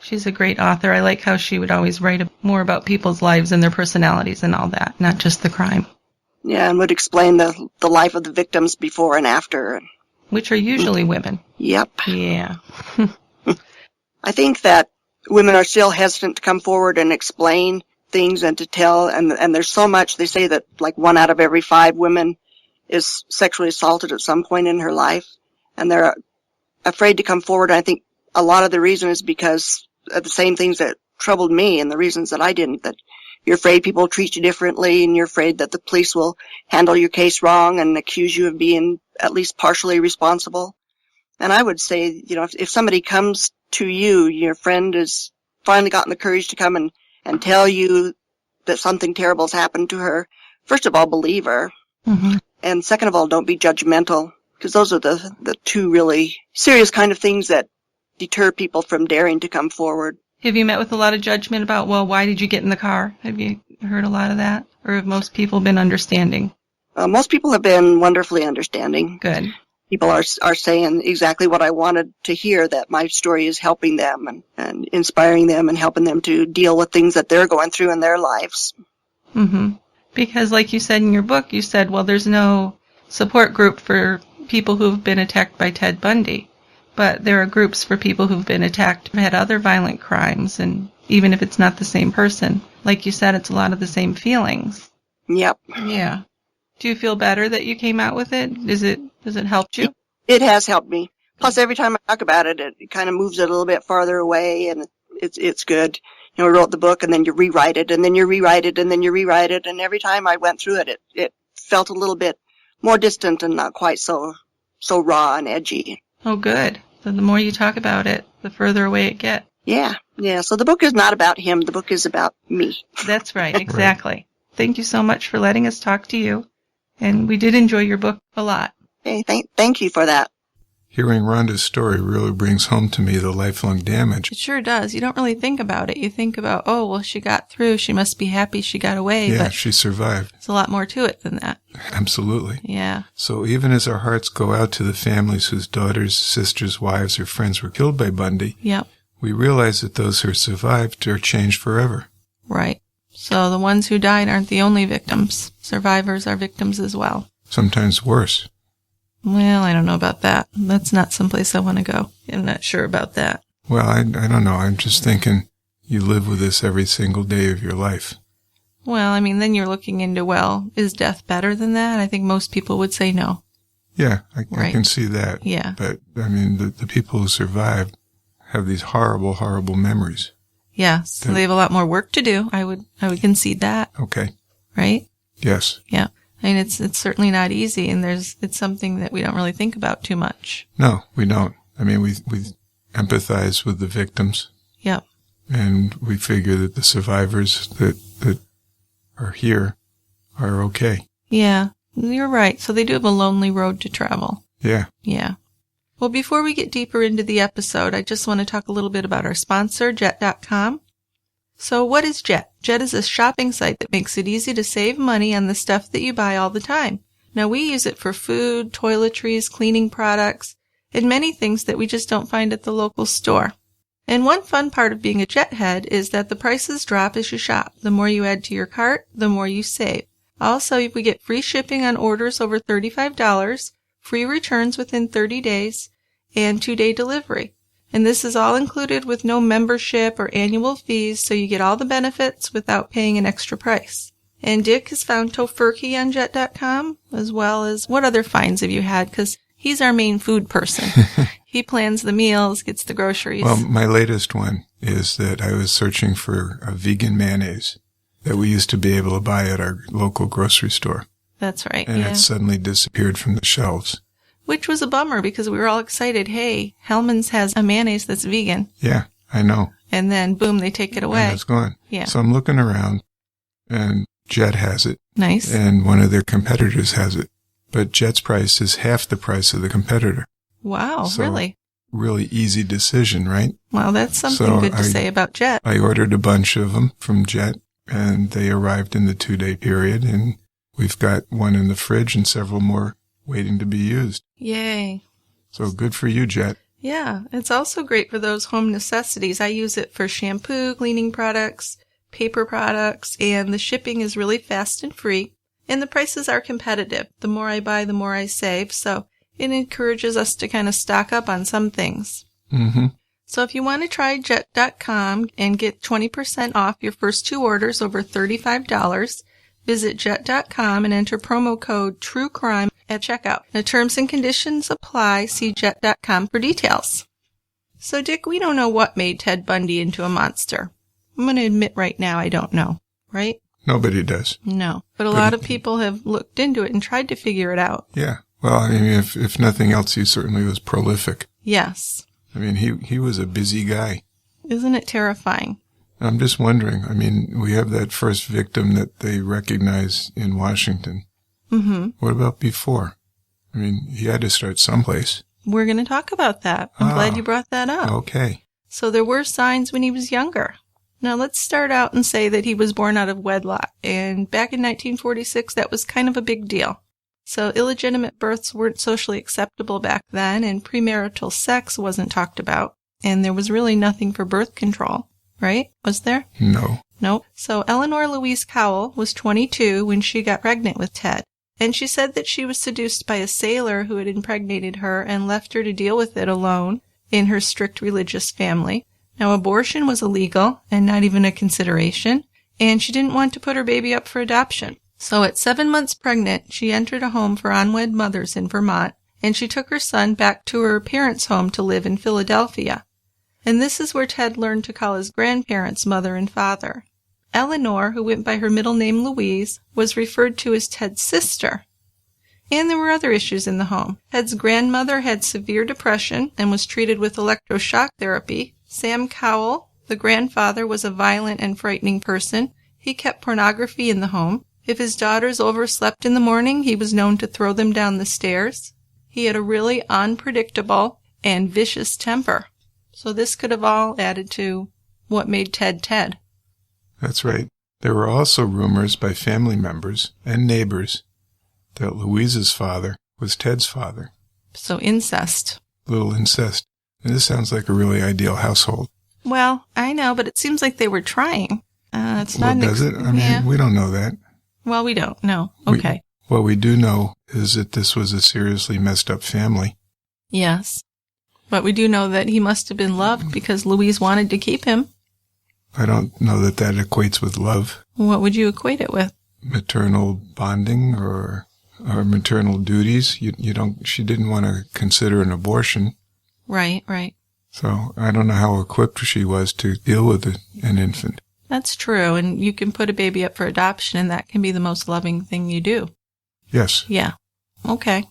She's a great author. I like how she would always write more about people's lives and their personalities and all that, not just the crime. Yeah, and would explain the life of the victims before and after. Which are usually women. Yep. Yeah. I think that women are still hesitant to come forward and explain things and to tell, and there's so much. They say that like 1 out of every 5 women is sexually assaulted at some point in her life, and they're afraid to come forward. I think a lot of the reason is because of the same things that troubled me and the reasons that I didn't, that you're afraid people will treat you differently, and you're afraid that the police will handle your case wrong and accuse you of being at least partially responsible. And I would say, if somebody comes to you, your friend has finally gotten the courage to come and tell you that something terrible has happened to her, first of all, believe her. And second of all, don't be judgmental, because those are the two really serious kind of things that deter people from daring to come forward. Have you met with a lot of judgment about, well, why did you get in the car? Have you heard a lot of that? Or have most people been understanding? Most people have been wonderfully understanding. Good. People are saying exactly what I wanted to hear, that my story is helping them and inspiring them and helping them to deal with things that they're going through in their lives. Because like you said in your book, you said, well, there's no support group for people who've been attacked by Ted Bundy. But there are groups for people who've been attacked, had other violent crimes, and even if it's not the same person. Like you said, it's a lot of the same feelings. Yep. Yeah. Do you feel better that you came out with it? Does it help you? It has helped me. Plus, every time I talk about it, it kind of moves it a little bit farther away, and it's good. wrote the book, and then you rewrite it, and then you rewrite it, and then you rewrite it, and every time I went through it, it felt a little bit more distant and not quite so raw and edgy. Oh, good. So the more you talk about it, the further away it gets. Yeah. So the book is not about him. The book is about me. That's right. Exactly. Right. Thank you so much for letting us talk to you. And we did enjoy your book a lot. Hey, thank you for that. Hearing Rhonda's story really brings home to me the lifelong damage. It sure does. You don't really think about it. You think about, oh, well, she got through. She must be happy she got away. Yeah, but she survived. There's a lot more to it than that. Absolutely. Yeah. So even as our hearts go out to the families whose daughters, sisters, wives, or friends were killed by Bundy, yep, we realize that those who survived are changed forever. Right. So the ones who died aren't the only victims. Survivors are victims as well. Sometimes worse. Well, I don't know about that. That's not someplace I want to go. I'm not sure about that. Well, I don't know. I'm just thinking you live with this every single day of your life. Well, I mean, then you're looking into, well, is death better than that? I think most people would say no. Yeah, I can see that. Yeah. But, I mean, the people who survived have these horrible, horrible memories. Yeah, so they have a lot more work to do. I would concede that. Okay. Right? Yes. Yeah. I mean, it's certainly not easy, and it's something that we don't really think about too much. No, we don't. I mean, we empathize with the victims. Yep. And we figure that the survivors that are here are okay. Yeah, you're right. So they do have a lonely road to travel. Yeah. Yeah. Well, before we get deeper into the episode, I just want to talk a little bit about our sponsor, Jet.com. So what is Jet? Jet is a shopping site that makes it easy to save money on the stuff that you buy all the time. Now, we use it for food, toiletries, cleaning products, and many things that we just don't find at the local store. And one fun part of being a Jet head is that the prices drop as you shop. The more you add to your cart, the more you save. Also, we get free shipping on orders over $35, free returns within 30 days, and 2-day delivery. And this is all included with no membership or annual fees, so you get all the benefits without paying an extra price. And Dick has found Tofurkey on Jet.com, as well as what other finds have you had? Because he's our main food person. He plans the meals, gets the groceries. Well, my latest one is that I was searching for a vegan mayonnaise that we used to be able to buy at our local grocery store. That's right, and it suddenly disappeared from the shelves. Which was a bummer because we were all excited. Hey, Hellman's has a mayonnaise that's vegan. Yeah, I know. And then, boom, they take it away. And it's gone. Yeah. So I'm looking around, and Jet has it. Nice. And one of their competitors has it. But Jet's price is half the price of the competitor. Wow, so, really? Really easy decision, right? Well, that's something good to say about Jet. I ordered a bunch of them from Jet, and they arrived in the 2-day period, and we've got one in the fridge and several more waiting to be used. Yay. So good for you, Jet. Yeah, it's also great for those home necessities. I use it for shampoo, cleaning products, paper products, and the shipping is really fast and free. And the prices are competitive. The more I buy, the more I save. So it encourages us to kind of stock up on some things. Mm-hmm. So if you want to try Jet.com and get 20% off your first 2 orders over $35, visit Jet.com and enter promo code TRUECRIME at checkout. The terms and conditions apply. See Jet.com for details. So, Dick, we don't know what made Ted Bundy into a monster. I'm going to admit right now I don't know, right? Nobody does. No, but a lot of people have looked into it and tried to figure it out. Yeah. Well, I mean, if nothing else, he certainly was prolific. Yes. I mean, he was a busy guy. Isn't it terrifying? I'm just wondering. I mean, we have that first victim that they recognize in Washington. Mm-hmm. What about before? I mean, he had to start someplace. We're going to talk about that. I'm glad you brought that up. Okay. So there were signs when he was younger. Now let's start out and say that he was born out of wedlock. And back in 1946, that was kind of a big deal. So illegitimate births weren't socially acceptable back then, and premarital sex wasn't talked about. And there was really nothing for birth control, right? Was there? No. Nope. So Eleanor Louise Cowell was 22 when she got pregnant with Ted. And she said that she was seduced by a sailor who had impregnated her and left her to deal with it alone in her strict religious family. Now, abortion was illegal and not even a consideration, and she didn't want to put her baby up for adoption. So at 7 months pregnant, she entered a home for unwed mothers in Vermont, and she took her son back to her parents' home to live in Philadelphia. And this is where Ted learned to call his grandparents mother and father. Eleanor, who went by her middle name Louise, was referred to as Ted's sister. And there were other issues in the home. Ted's grandmother had severe depression and was treated with electroshock therapy. Sam Cowell, the grandfather, was a violent and frightening person. He kept pornography in the home. If his daughters overslept in the morning, he was known to throw them down the stairs. He had a really unpredictable and vicious temper. So this could have all added to what made Ted Ted. That's right. There were also rumors by family members and neighbors that Louise's father was Ted's father. So incest. Little incest. And this sounds like a really ideal household. Well, I know, but it seems like they were trying. It's not. Well, does it? I mean, we don't know that. Well, we don't know. Okay. What we do know is that this was a seriously messed up family. Yes. But we do know that he must have been loved because Louise wanted to keep him. I don't know that that equates with love. What would you equate it with? Maternal bonding or maternal duties. You don't. She didn't want to consider an abortion. Right, right. So I don't know how equipped she was to deal with an infant. That's true, and you can put a baby up for adoption, and that can be the most loving thing you do. Yes. Yeah. Okay.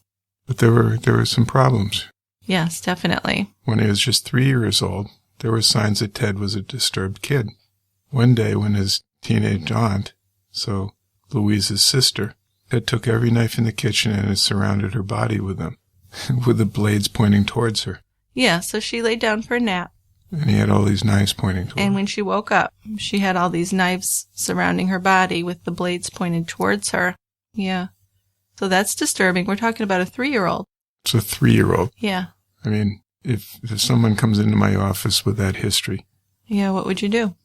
But there were some problems. Yes, definitely. When he was just 3 years old, there were signs that Ted was a disturbed kid. One day when his teenage aunt, so Louise's sister, Ted took every knife in the kitchen and had surrounded her body with them, with the blades pointing towards her. Yeah, so she laid down for a nap. And he had all these knives pointing towards her. And when she woke up, she had all these knives surrounding her body with the blades pointed towards her. Yeah. So that's disturbing. We're talking about a 3-year-old. It's a 3-year-old. Yeah. I mean, if someone comes into my office with that history. Yeah, what would you do?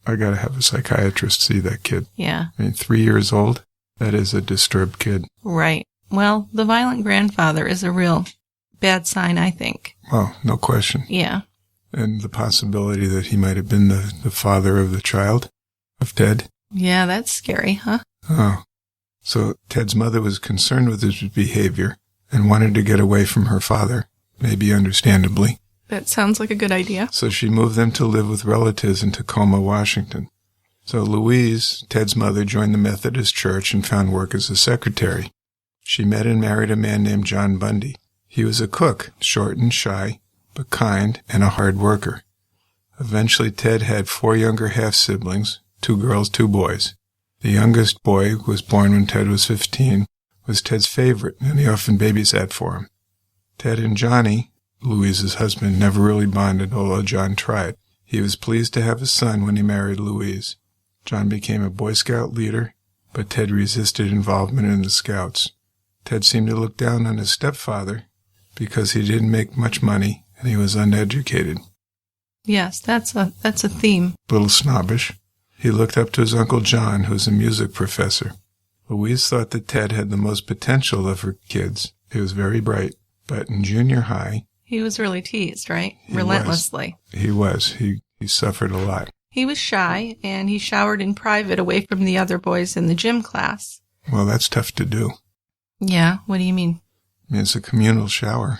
I got to have a psychiatrist see that kid. Yeah. I mean, 3 years old, that is a disturbed kid. Right. Well, the violent grandfather is a real bad sign, I think. Well, no question. Yeah. And the possibility that he might have been the father of the child, of Ted. Yeah, that's scary, huh? Oh. So Ted's mother was concerned with his behavior and wanted to get away from her father, maybe understandably. That sounds like a good idea. So she moved them to live with relatives in Tacoma, Washington. So Louise, Ted's mother, joined the Methodist Church and found work as a secretary. She met and married a man named John Bundy. He was a cook, short and shy, but kind and a hard worker. Eventually, Ted had 4 younger half-siblings, 2 girls, 2 boys. The youngest boy was born when Ted was 15, was Ted's favorite, and he often babysat for him. Ted and Johnny, Louise's husband, never really bonded, although John tried. He was pleased to have a son when he married Louise. John became a Boy Scout leader, but Ted resisted involvement in the Scouts. Ted seemed to look down on his stepfather because he didn't make much money and he was uneducated. Yes, that's a theme. A little snobbish. He looked up to his Uncle John, who was a music professor. Louise thought that Ted had the most potential of her kids. He was very bright, but in junior high... He was really teased, right? Relentlessly. He was. He suffered a lot. He was shy, and he showered in private away from the other boys in the gym class. Well, that's tough to do. Yeah, what do you mean? I mean, it's a communal shower.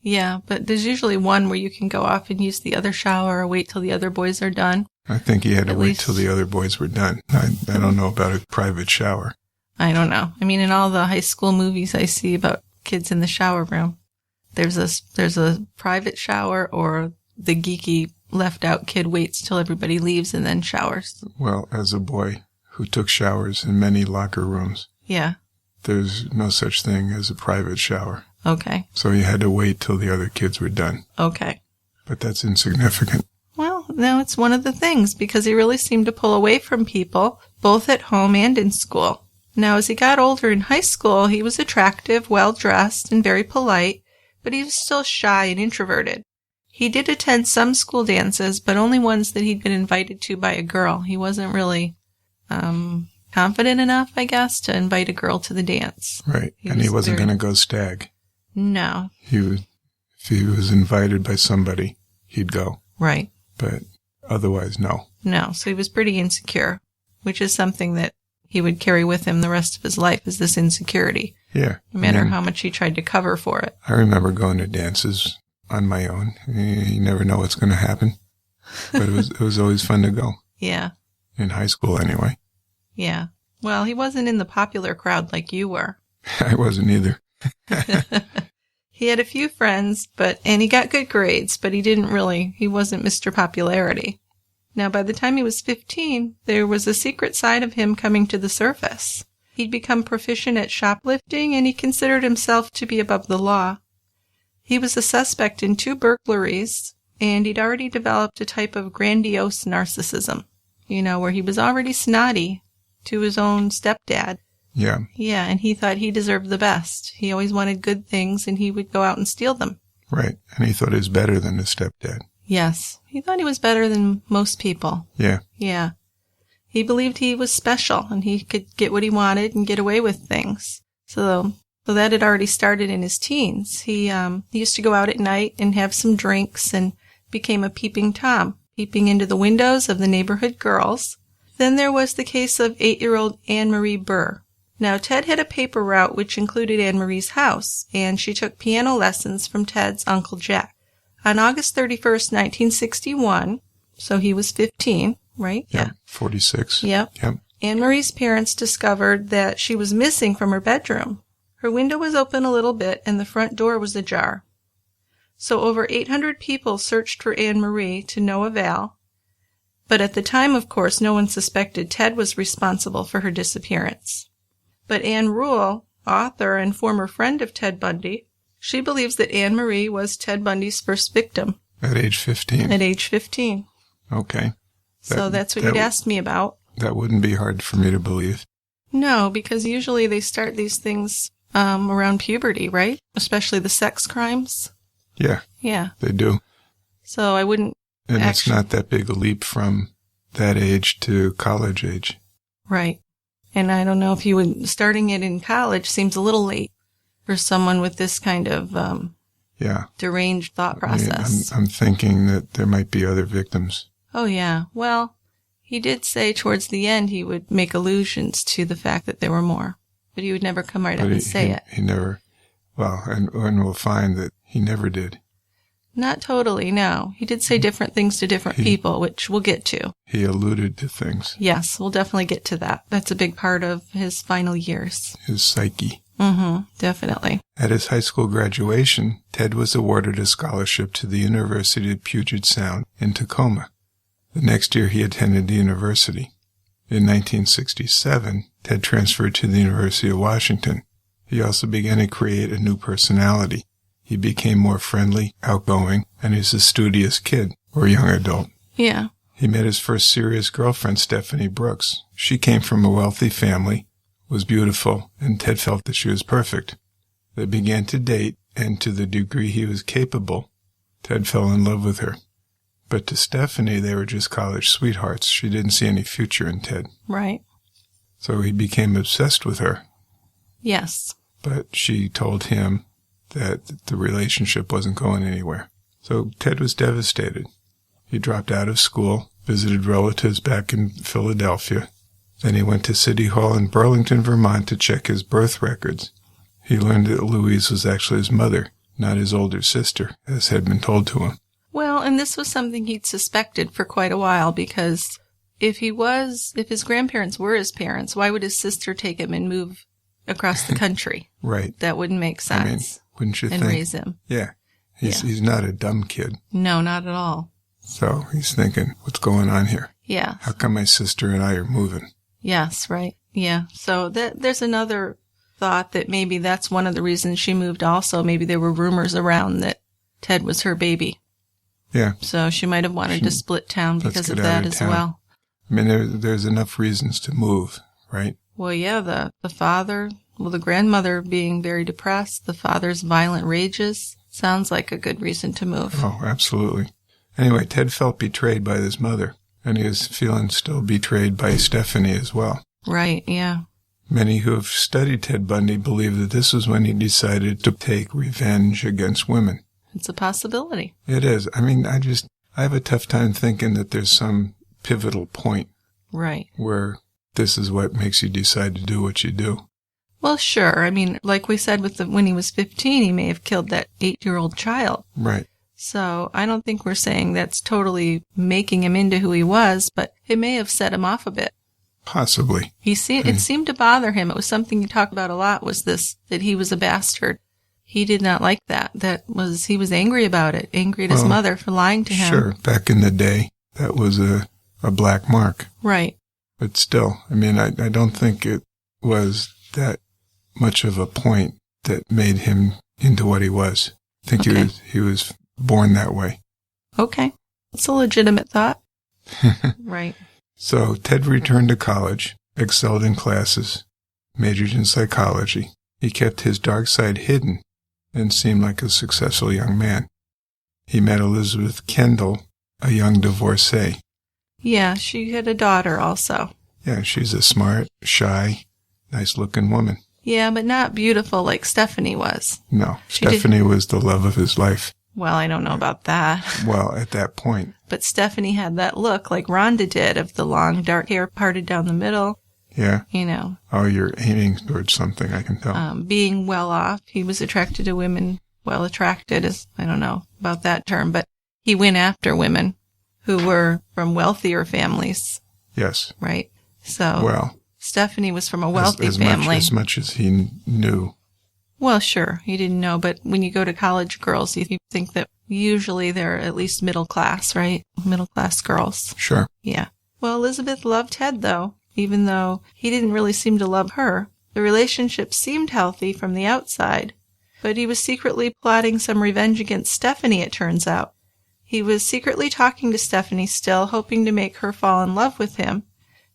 Yeah, but there's usually one where you can go off and use the other shower or wait till the other boys are done. I think he had to wait till the other boys were done. I don't know about a private shower. I don't know. I mean, in all the high school movies I see about kids in the shower room, there's a private shower, or the geeky left out kid waits till everybody leaves and then showers. Well, as a boy who took showers in many locker rooms. Yeah. There's no such thing as a private shower. Okay. So you had to wait till the other kids were done. Okay. But that's insignificant. Well, no, it's one of the things, because he really seemed to pull away from people, both at home and in school. Now, as he got older in high school, he was attractive, well-dressed, and very polite, but he was still shy and introverted. He did attend some school dances, but only ones that he'd been invited to by a girl. He wasn't really confident enough, I guess, to invite a girl to the dance. Right, and he wasn't going to go stag. No. If he was invited by somebody, he'd go. Right. But otherwise, no. No, so he was pretty insecure, which is something that he would carry with him the rest of his life, is this insecurity. Yeah. No matter how much he tried to cover for it. I remember going to dances on my own. You never know what's going to happen. But it was always fun to go. Yeah. In high school, anyway. Yeah. Well, he wasn't in the popular crowd like you were. I wasn't either. He had a few friends, and he got good grades, but he wasn't Mr. Popularity. Now, by the time he was 15, there was a secret side of him coming to the surface. He'd become proficient at shoplifting, and he considered himself to be above the law. He was a suspect in 2 burglaries, and he'd already developed a type of grandiose narcissism, where he was already snotty to his own stepdad. Yeah. Yeah, and he thought he deserved the best. He always wanted good things, and he would go out and steal them. Right, and he thought he was better than his stepdad. Yes, he thought he was better than most people. Yeah. Yeah. He believed he was special, and he could get what he wanted and get away with things. So that had already started in his teens. He used to go out at night and have some drinks and became a peeping Tom, peeping into the windows of the neighborhood girls. Then there was the case of 8-year-old Anne-Marie Burr. Now, Ted had a paper route which included Anne-Marie's house, and she took piano lessons from Ted's Uncle Jack. On August 31st, 1961, so he was 15, right? Yeah. 46. Yep. Anne-Marie's parents discovered that she was missing from her bedroom. Her window was open a little bit, and the front door was ajar. So over 800 people searched for Anne-Marie to no avail. But at the time, of course, no one suspected Ted was responsible for her disappearance. But Anne Rule, author and former friend of Ted Bundy, she believes that Anne-Marie was Ted Bundy's first victim. At age 15? At age 15. Okay. So that's what you'd asked me about. That wouldn't be hard for me to believe. No, because usually they start these things around puberty, right? Especially the sex crimes. Yeah. Yeah. They do. So I wouldn't And it's not that big a leap from that age to college age. Right. And I don't know if you would, starting it in college seems a little late for someone with this kind of deranged thought process. I'm thinking that there might be other victims. Oh, yeah. Well, he did say towards the end he would make allusions to the fact that there were more. But he would never come right up and say it. He never, and we'll find that he never did. Not totally, no. He did say different things to different people, which we'll get to. He alluded to things. Yes, we'll definitely get to that. That's a big part of his final years. His psyche. Mm-hmm, definitely. At his high school graduation, Ted was awarded a scholarship to the University of Puget Sound in Tacoma. The next year he attended the university. In 1967, Ted transferred to the University of Washington. He also began to create a new personality. He became more friendly, outgoing, and he's a studious kid, or young adult. Yeah. He met his first serious girlfriend, Stephanie Brooks. She came from a wealthy family, was beautiful, and Ted felt that she was perfect. They began to date, and to the degree he was capable, Ted fell in love with her. But to Stephanie, they were just college sweethearts. She didn't see any future in Ted. Right. So he became obsessed with her. Yes. But she told him that the relationship wasn't going anywhere. So Ted was devastated. He dropped out of school, visited relatives back in Philadelphia. Then he went to City Hall in Burlington, Vermont to check his birth records. He learned that Louise was actually his mother, not his older sister, as had been told to him. Well, and this was something he'd suspected for quite a while, because if his grandparents were his parents, why would his sister take him and move across the country? Right. That wouldn't make sense. I mean, wouldn't you think? And raise him. Yeah. He's not a dumb kid. No, not at all. So he's thinking, what's going on here? Yeah. How come my sister and I are moving? Yes, right. Yeah. So there's another thought that maybe that's one of the reasons she moved also. Maybe there were rumors around that Ted was her baby. Yeah. So she might have wanted to split town because of that as well. I mean, there's enough reasons to move, right? Well, yeah, the father, the grandmother being very depressed, the father's violent rages, sounds like a good reason to move. Oh, absolutely. Anyway, Ted felt betrayed by his mother, and he was feeling still betrayed by Stephanie as well. Right, yeah. Many who have studied Ted Bundy believe that this was when he decided to take revenge against women. It's a possibility. It is. I mean, I have a tough time thinking that there's some pivotal point. Right. Where this is what makes you decide to do what you do. Well, sure. I mean, like we said, when he was 15, he may have killed that 8-year-old child. Right. So I don't think we're saying that's totally making him into who he was, but it may have set him off a bit. Possibly. It seemed to bother him. It was something he talked about a lot, was this, that he was a bastard. He did not like that. He was angry about it, angry at his mother for lying to him. Sure, back in the day, that was a black mark. Right. But still, I mean, I don't think it was that much of a point that made him into what he was. I think he was born that way. Okay. It's a legitimate thought. Right. So Ted returned to college, excelled in classes, majored in psychology. He kept his dark side hidden and seemed like a successful young man. He met Elizabeth Kendall, a young divorcee. Yeah, she had a daughter also. Yeah, she's a smart, shy, nice-looking woman. Yeah, but not beautiful like Stephanie was. No, Stephanie was the love of his life. Well, I don't know about that. Well, at that point. But Stephanie had that look like Rhonda did, of the long dark hair parted down the middle. Yeah. You know. Oh, you're aiming towards something, I can tell. Being well off. He was attracted to women. Well attracted is, I don't know about that term, but he went after women who were from wealthier families. Yes. Right? So. Well. Stephanie was from a wealthy family. As much as he knew. Well, sure, he didn't know, but when you go to college girls, you think that usually they're at least middle class, right? Middle class girls. Sure. Yeah. Well, Elizabeth loved Ted, though, even though he didn't really seem to love her. The relationship seemed healthy from the outside, but he was secretly plotting some revenge against Stephanie, it turns out. He was secretly talking to Stephanie still, hoping to make her fall in love with him,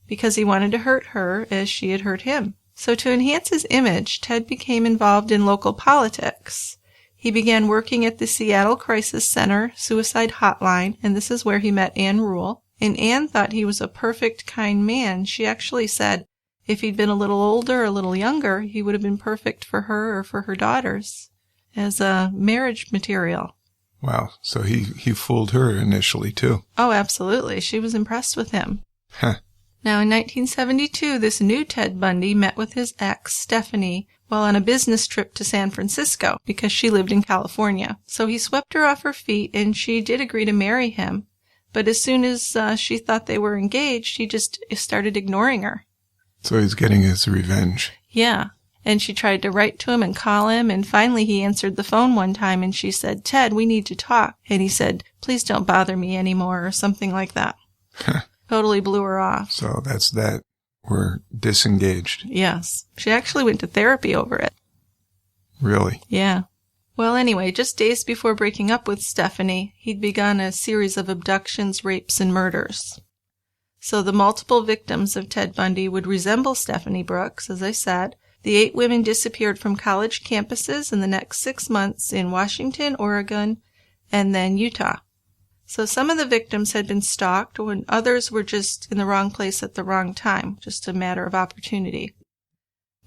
because he wanted to hurt her as she had hurt him. So to enhance his image, Ted became involved in local politics. He began working at the Seattle Crisis Center Suicide Hotline, and this is where he met Ann Rule. And Ann thought he was a perfect, kind man. She actually said if he'd been a little older or a little younger, he would have been perfect for her or for her daughters as a marriage material. Wow. So he fooled her initially, too. Oh, absolutely. She was impressed with him. Huh. Now, in 1972, this new Ted Bundy met with his ex, Stephanie, while on a business trip to San Francisco, because she lived in California. So he swept her off her feet, and she did agree to marry him. But as soon as she thought they were engaged, he just started ignoring her. So he's getting his revenge. Yeah. And she tried to write to him and call him, and finally he answered the phone one time, and she said, "Ted, we need to talk." And he said, "Please don't bother me anymore," or something like that. Totally blew her off. So that's that. We're disengaged. Yes. She actually went to therapy over it. Really? Yeah. Well, anyway, just days before breaking up with Stephanie, he'd begun a series of abductions, rapes, and murders. So the multiple victims of Ted Bundy would resemble Stephanie Brooks, as I said. The 8 women disappeared from college campuses in the next 6 months in Washington, Oregon, and then Utah. So some of the victims had been stalked, when others were just in the wrong place at the wrong time, just a matter of opportunity.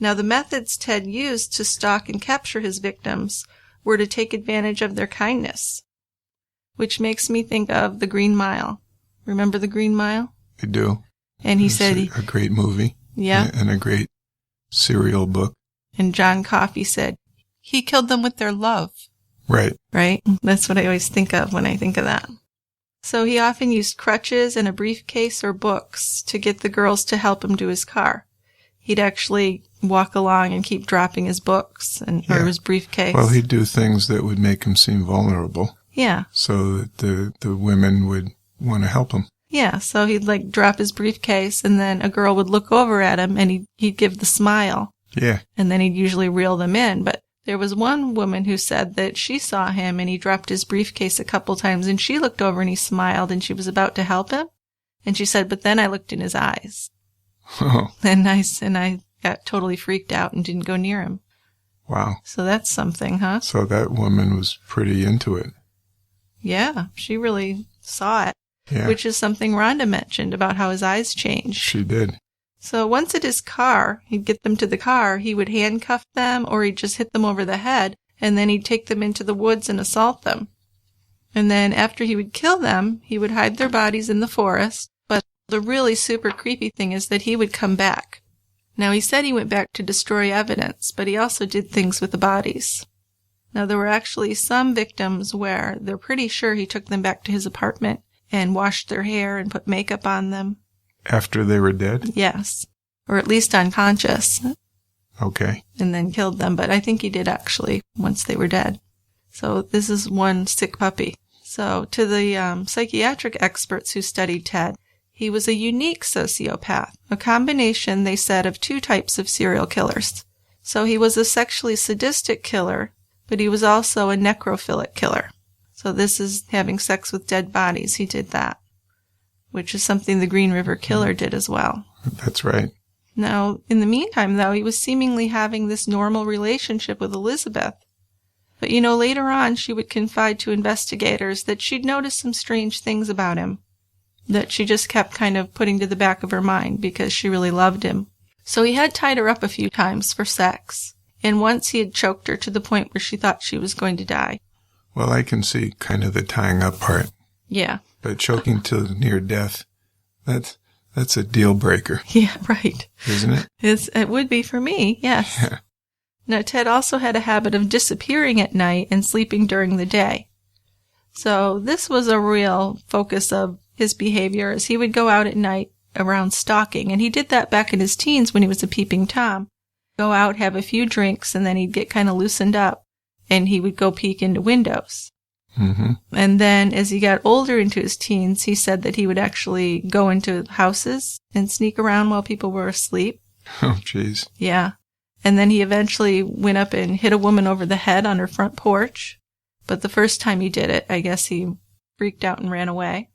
Now, the methods Ted used to stalk and capture his victims were to take advantage of their kindness, which makes me think of The Green Mile. Remember The Green Mile? I do. And he said... a great movie. Yeah. And a great serial book. And John Coffey said, he killed them with their love. Right. Right? That's what I always think of when I think of that. So he often used crutches and a briefcase or books to get the girls to help him to his car. He'd actually walk along and keep dropping his books or his briefcase. Well, he'd do things that would make him seem vulnerable. Yeah. So that the women would want to help him. Yeah, so he'd drop his briefcase, and then a girl would look over at him, and he'd give the smile. Yeah. And then he'd usually reel them in. But there was one woman who said that she saw him, and he dropped his briefcase a couple times, and she looked over and he smiled, and she was about to help him. And she said, but then I looked in his eyes. Oh. And I got totally freaked out and didn't go near him. Wow. So that's something, huh? So that woman was pretty into it. Yeah, she really saw it. Yeah. Which is something Rhonda mentioned about how his eyes changed. She did. So once at his car, he'd get them to the car, he would handcuff them or he'd just hit them over the head, and then he'd take them into the woods and assault them. And then after he would kill them, he would hide their bodies in the forest. But the really super creepy thing is that he would come back. Now, he said he went back to destroy evidence, but he also did things with the bodies. Now, there were actually some victims where they're pretty sure he took them back to his apartment and washed their hair and put makeup on them. After they were dead? Yes. Or at least unconscious. Okay. And then killed them. But I think he did actually once they were dead. So this is one sick puppy. So to the psychiatric experts who studied Ted, he was a unique sociopath, a combination, they said, of two types of serial killers. So he was a sexually sadistic killer, but he was also a necrophilic killer. So this is having sex with dead bodies. He did that, which is something the Green River Killer did as well. That's right. Now, in the meantime, though, he was seemingly having this normal relationship with Elizabeth. But, later on, she would confide to investigators that she'd noticed some strange things about him that she just kept kind of putting to the back of her mind because she really loved him. So he had tied her up a few times for sex, and once he had choked her to the point where she thought she was going to die. Well, I can see kind of the tying up part. Yeah. But choking to near death, that's a deal breaker. Yeah, right. Isn't it? It would be for me, yes. Yeah. Now, Ted also had a habit of disappearing at night and sleeping during the day. So this was a real focus of his behavior, as he would go out at night around stalking, and he did that back in his teens when he was a peeping Tom. Go out, have a few drinks, and then he'd get kind of loosened up, and he would go peek into windows. Mm-hmm. And then as he got older into his teens, he said that he would actually go into houses and sneak around while people were asleep. Oh, jeez. Yeah. And then he eventually went up and hit a woman over the head on her front porch. But the first time he did it, I guess he freaked out and ran away.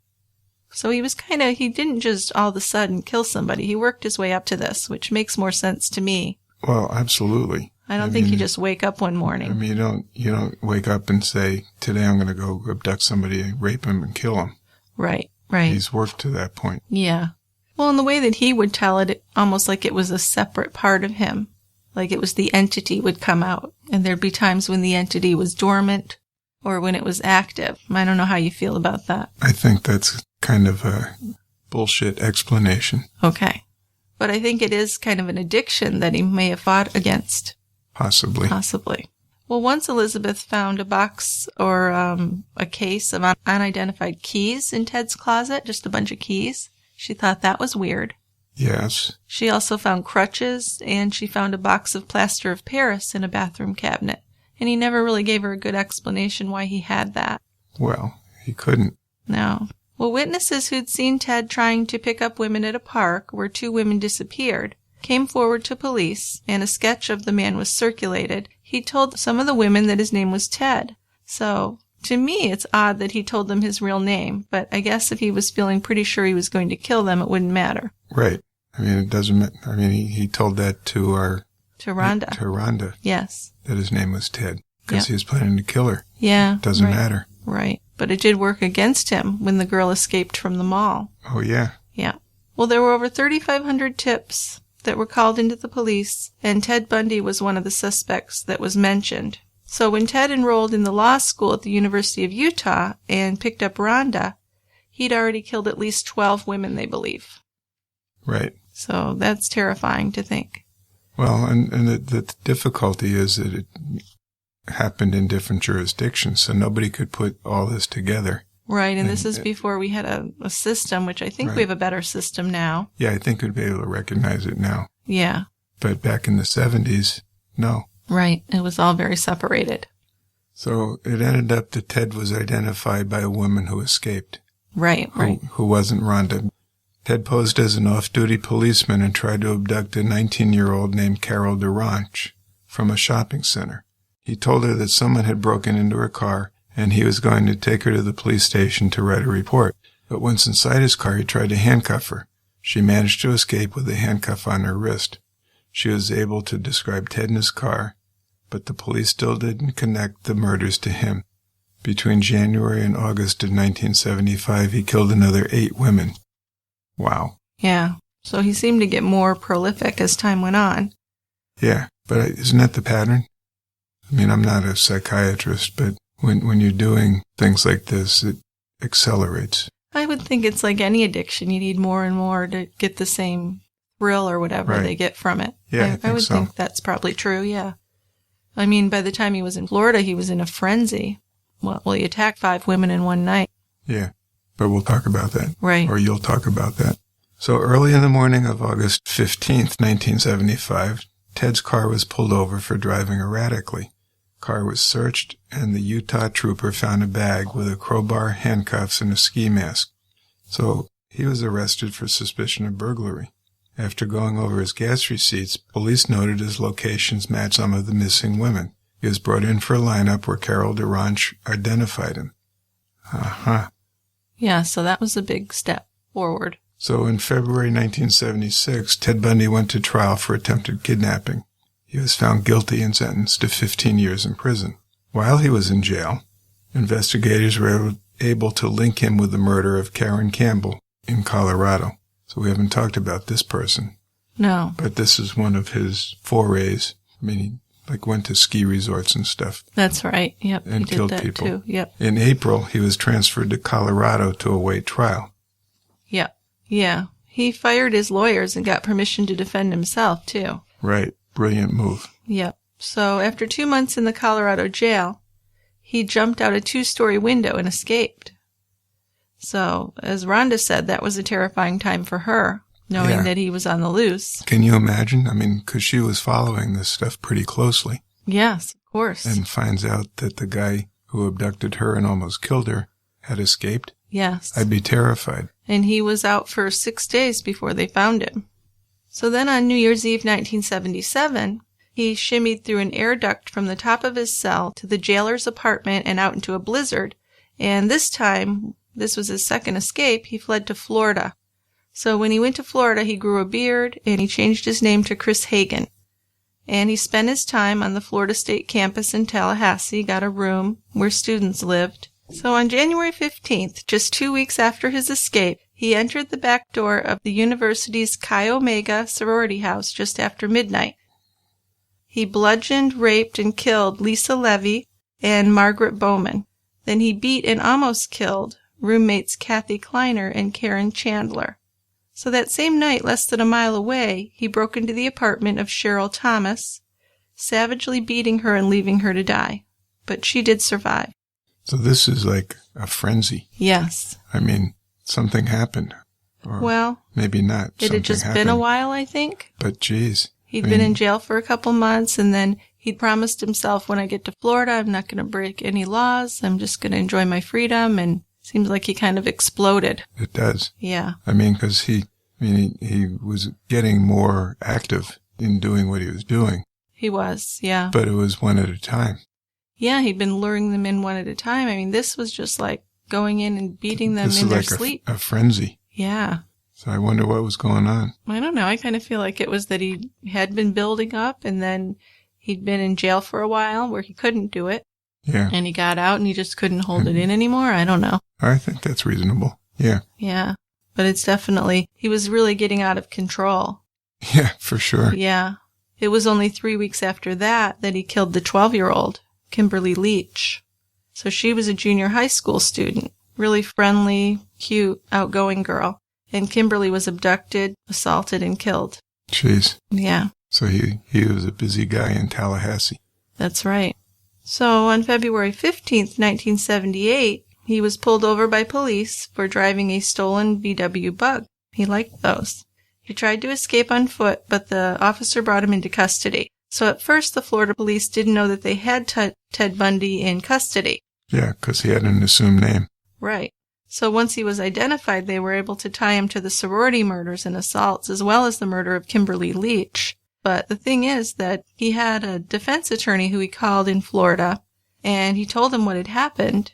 So he was he didn't just all of a sudden kill somebody. He worked his way up to this, which makes more sense to me. Well, absolutely. I don't think you just wake up one morning. I mean, you don't wake up and say, today I'm going to go abduct somebody, rape him, and kill him. Right, right. He's worked to that point. Yeah. Well, in the way that he would tell it, almost like it was a separate part of him. Like it was the entity would come out. And there'd be times when the entity was dormant or when it was active. I don't know how you feel about that. I think that's kind of a bullshit explanation. Okay. But I think it is kind of an addiction that he may have fought against. Possibly. Well, once Elizabeth found a box or a case of unidentified keys in Ted's closet, just a bunch of keys. She thought that was weird. Yes. She also found crutches, and she found a box of plaster of Paris in a bathroom cabinet. And he never really gave her a good explanation why he had that. Well, he couldn't. No. Well, witnesses who'd seen Ted trying to pick up women at a park where two women disappeared came forward to police, and a sketch of the man was circulated. He told some of the women that his name was Ted. So, to me, it's odd that he told them his real name, but I guess if he was feeling pretty sure he was going to kill them, it wouldn't matter. Right. I mean, it doesn't. I mean, he told that to Rhonda. To Rhonda. Yes. That his name was Ted because he was planning to kill her. Yeah. It doesn't matter. Right. But it did work against him when the girl escaped from the mall. Oh, yeah. Yeah. Well, there were over 3,500 tips that were called into the police, and Ted Bundy was one of the suspects that was mentioned. So when Ted enrolled in the law school at the University of Utah and picked up Rhonda, he'd already killed at least 12 women, they believe. Right. So that's terrifying to think. Well, and the difficulty is that it happened in different jurisdictions, so nobody could put all this together. Right, and this is before we had a system, which I think we have a better system now. Yeah, I think we'd be able to recognize it now. Yeah. But back in the 70s, no. Right, it was all very separated. So it ended up that Ted was identified by a woman who escaped. Right. Who wasn't Rhonda. Ted posed as an off-duty policeman and tried to abduct a 19-year-old named Carol Duranch from a shopping center. He told her that someone had broken into her car and he was going to take her to the police station to write a report. But once inside his car, he tried to handcuff her. She managed to escape with a handcuff on her wrist. She was able to describe Ted in his car, but the police still didn't connect the murders to him. Between January and August of 1975, he killed another 8 women. Wow. Yeah. So he seemed to get more prolific as time went on. Yeah, but isn't that the pattern? I mean, I'm not a psychiatrist, but when you're doing things like this, it accelerates. I would think it's like any addiction. You need more and more to get the same thrill or whatever they get from it. Yeah, I would so. think that's probably true, yeah. I mean, by the time he was in Florida, he was in a frenzy. Well, he attacked 5 women in one night. Yeah, but we'll talk about that. Right. Or you'll talk about that. So early in the morning of August 15th, 1975, Ted's car was pulled over for driving erratically. Car was searched, and the Utah trooper found a bag with a crowbar, handcuffs, and a ski mask. So he was arrested for suspicion of burglary. After going over his gas receipts, police noted his locations matched some of the missing women. He was brought in for a lineup where Carol DeRanche identified him. Yeah, so that was a big step forward. So in February 1976, Ted Bundy went to trial for attempted kidnapping. He was found guilty and sentenced to 15 years in prison. While he was in jail, investigators were able to link him with the murder of Karen Campbell in Colorado. So we haven't talked about this person. No. But this is one of his forays. I mean, he went to ski resorts and stuff. That's right. Yep. And he killed did that people. Too. Yep. In April, he was transferred to Colorado to await trial. Yep. Yeah. He fired his lawyers and got permission to defend himself, too. Right. Brilliant move. Yep. So after 2 months in the Colorado jail, he jumped out a 2-story window and escaped. So, as Rhonda said, that was a terrifying time for her, knowing that he was on the loose. Can you imagine? I mean, because she was following this stuff pretty closely. Yes, of course. And finds out that the guy who abducted her and almost killed her had escaped. Yes. I'd be terrified. And he was out for 6 days before they found him. So then on New Year's Eve 1977, he shimmied through an air duct from the top of his cell to the jailer's apartment and out into a blizzard. And this time, this was his second escape, he fled to Florida. So when he went to Florida, he grew a beard and he changed his name to Chris Hagen. And he spent his time on the Florida State campus in Tallahassee, got a room where students lived. So on January 15th, just 2 weeks after his escape, he entered the back door of the university's Chi Omega sorority house just after midnight. He bludgeoned, raped, and killed Lisa Levy and Margaret Bowman. Then he beat and almost killed roommates Kathy Kleiner and Karen Chandler. So that same night, less than a mile away, he broke into the apartment of Cheryl Thomas, savagely beating her and leaving her to die. But she did survive. So this is like a frenzy. Yes. I mean, something happened. Or well, maybe not. It had just been a while, I think. But geez. He'd been in jail for a couple months, and then he'd promised himself, when I get to Florida, I'm not going to break any laws. I'm just going to enjoy my freedom. And seems like he kind of exploded. It does. Yeah. I mean, because he was getting more active in doing what he was doing. He was, yeah. But it was one at a time. Yeah, he'd been luring them in one at a time. I mean, this was just like going in and beating them in their sleep. A frenzy. Yeah. So I wonder what was going on. I don't know. I kind of feel like it was that he had been building up, and then he'd been in jail for a while where he couldn't do it. Yeah. And he got out and he just couldn't hold it in anymore. I don't know. I think that's reasonable. Yeah. Yeah. But it's definitely, he was really getting out of control. Yeah, for sure. Yeah. It was only 3 weeks after that he killed the 12-year-old, Kimberly Leach. So she was a junior high school student, really friendly, cute, outgoing girl. And Kimberly was abducted, assaulted, and killed. Jeez. Yeah. So he was a busy guy in Tallahassee. That's right. So on February 15th, 1978, he was pulled over by police for driving a stolen VW Bug. He liked those. He tried to escape on foot, but the officer brought him into custody. So at first, the Florida police didn't know that they had Ted Bundy in custody. Yeah, because he had an assumed name. Right. So once he was identified, they were able to tie him to the sorority murders and assaults, as well as the murder of Kimberly Leach. But the thing is that he had a defense attorney who he called in Florida, and he told him what had happened,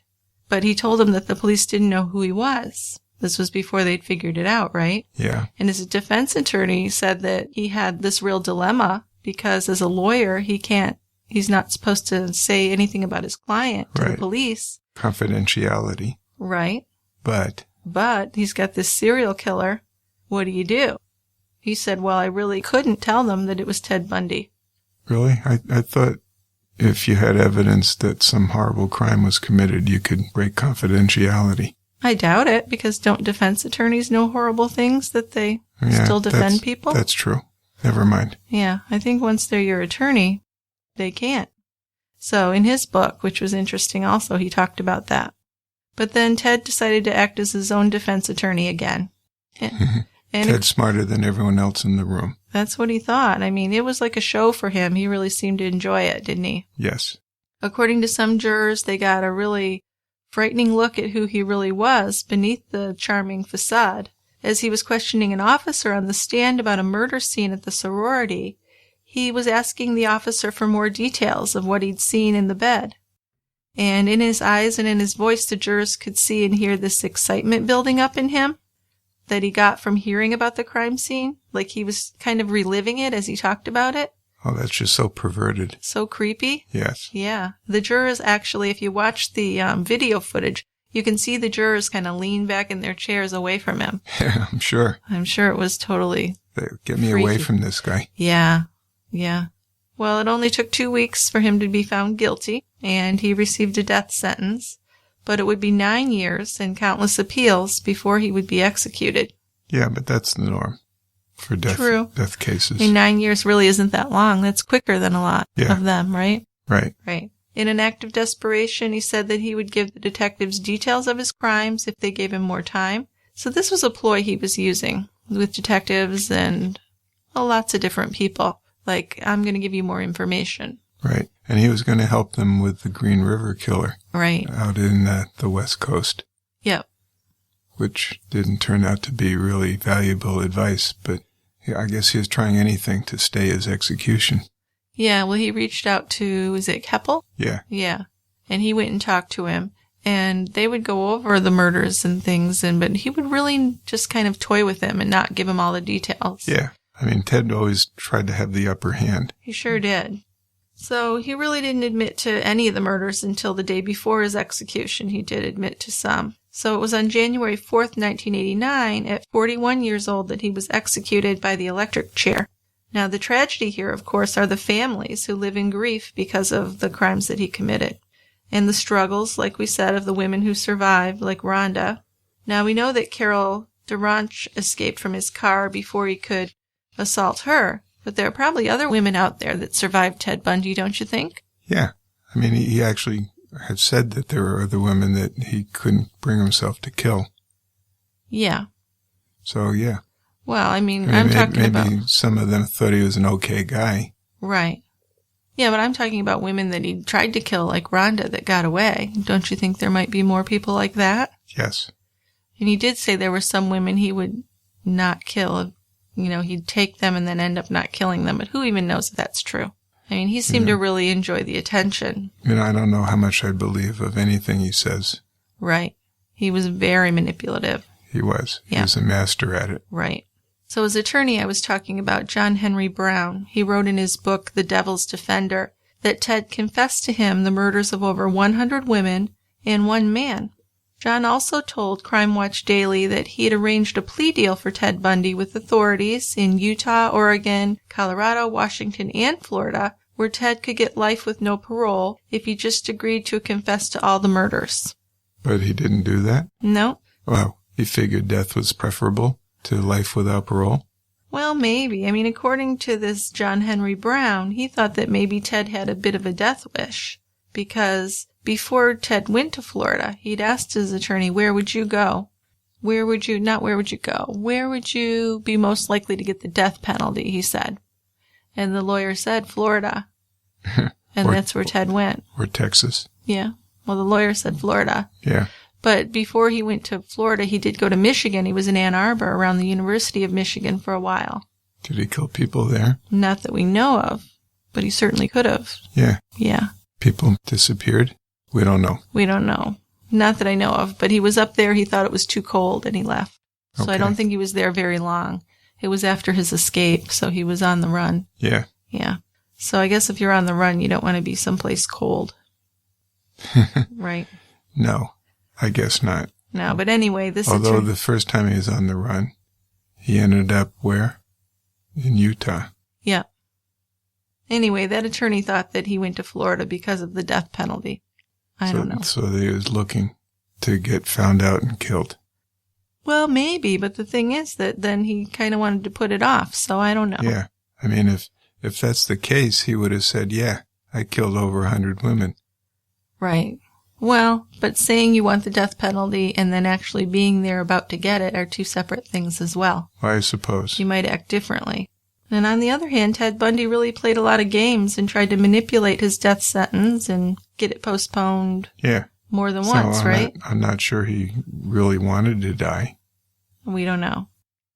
but he told him that the police didn't know who he was. This was before they'd figured it out, right? Yeah. And his defense attorney said that he had this real dilemma because as a lawyer, he's not supposed to say anything about his client to the police. Confidentiality. Right. But he's got this serial killer. What do you do? He said, well, I really couldn't tell them that it was Ted Bundy. Really? I thought if you had evidence that some horrible crime was committed, you could break confidentiality. I doubt it, because don't defense attorneys know horrible things that they still defend people? That's true. Never mind. Yeah, I think once they're your attorney, they can't. So in his book, which was interesting also, he talked about that. But then Ted decided to act as his own defense attorney again. And Ted's smarter than everyone else in the room. That's what he thought. I mean, it was like a show for him. He really seemed to enjoy it, didn't he? Yes. According to some jurors, they got a really frightening look at who he really was beneath the charming facade. As he was questioning an officer on the stand about a murder scene at the sorority, he was asking the officer for more details of what he'd seen in the bed. And in his eyes and in his voice, the jurors could see and hear this excitement building up in him that he got from hearing about the crime scene. Like he was kind of reliving it as he talked about it. Oh, that's just so perverted. So creepy. Yes. Yeah. The jurors actually, if you watch the video footage, you can see the jurors kind of lean back in their chairs away from him. Yeah, I'm sure. I'm sure it was totally Get me freaky. away from this guy. Yeah. Yeah. Well, it only took 2 weeks for him to be found guilty, and he received a death sentence. But it would be 9 years and countless appeals before he would be executed. Yeah, but that's the norm for death cases. I mean, 9 years really isn't that long. That's quicker than a lot of them, right? Right. Right. In an act of desperation, he said that he would give the detectives details of his crimes if they gave him more time. So this was a ploy he was using with detectives and lots of different people. Like, I'm going to give you more information. Right. And he was going to help them with the Green River Killer. Right. Out in the West Coast. Yep. Which didn't turn out to be really valuable advice, but I guess he was trying anything to stay his execution. Yeah, well, he reached out to, is it Keppel? Yeah. Yeah. And he went and talked to him. And they would go over the murders and things, but he would really just kind of toy with him and not give him all the details. Yeah. I mean, Ted always tried to have the upper hand. He sure did. So he really didn't admit to any of the murders until the day before his execution. He did admit to some. So it was on January 4th, 1989, at 41 years old, that he was executed by the electric chair. Now, the tragedy here, of course, are the families who live in grief because of the crimes that he committed. And the struggles, like we said, of the women who survived, like Rhonda. Now, we know that Carol DeRanch escaped from his car before he could assault her, but there are probably other women out there that survived Ted Bundy, don't you think? Yeah. I mean, he actually had said that there were other women that he couldn't bring himself to kill. Yeah. So, yeah. Well, I mean I'm talking about... Maybe some of them thought he was an okay guy. Right. Yeah, but I'm talking about women that he tried to kill, like Rhonda, that got away. Don't you think there might be more people like that? Yes. And he did say there were some women he would not kill. You know, he'd take them and then end up not killing them. But who even knows if that's true? I mean, he seemed to really enjoy the attention. You know, I don't know how much I believe of anything he says. Right. He was very manipulative. He was. Yeah. He was a master at it. Right. So his attorney I was talking about, John Henry Brown, he wrote in his book, The Devil's Defender, that Ted confessed to him the murders of over 100 women and one man. John also told Crime Watch Daily that he had arranged a plea deal for Ted Bundy with authorities in Utah, Oregon, Colorado, Washington, and Florida, where Ted could get life with no parole if he just agreed to confess to all the murders. But he didn't do that? No. Well, he figured death was preferable to life without parole? Well, maybe. I mean, according to this John Henry Brown, he thought that maybe Ted had a bit of a death wish, because before Ted went to Florida, he'd asked his attorney, where would you go? Where would you be most likely to get the death penalty, he said. And the lawyer said Florida. And that's where Ted went. Or Texas. Yeah. Well, the lawyer said Florida. Yeah. But before he went to Florida, he did go to Michigan. He was in Ann Arbor around the University of Michigan for a while. Did he kill people there? Not that we know of, but he certainly could have. Yeah. Yeah. People disappeared? We don't know. We don't know. Not that I know of, but he was up there. He thought it was too cold and he left. So Okay. I don't think he was there very long. It was after his escape, so he was on the run. Yeah. Yeah. So I guess if you're on the run, you don't want to be someplace cold. Right. No. I guess not. No, but anyway, this Although the first time he was on the run, he ended up where? In Utah. Yeah. Anyway, that attorney thought that he went to Florida because of the death penalty. I don't know. So he was looking to get found out and killed. Well, maybe, but the thing is that then he kind of wanted to put it off, so I don't know. Yeah. I mean, if that's the case, he would have said, yeah, I killed over 100 women. Right. Well, but saying you want the death penalty and then actually being there about to get it are two separate things as well. I suppose. You might act differently. And on the other hand, Ted Bundy really played a lot of games and tried to manipulate his death sentence and get it postponed more than once, right? I'm not sure he really wanted to die. We don't know.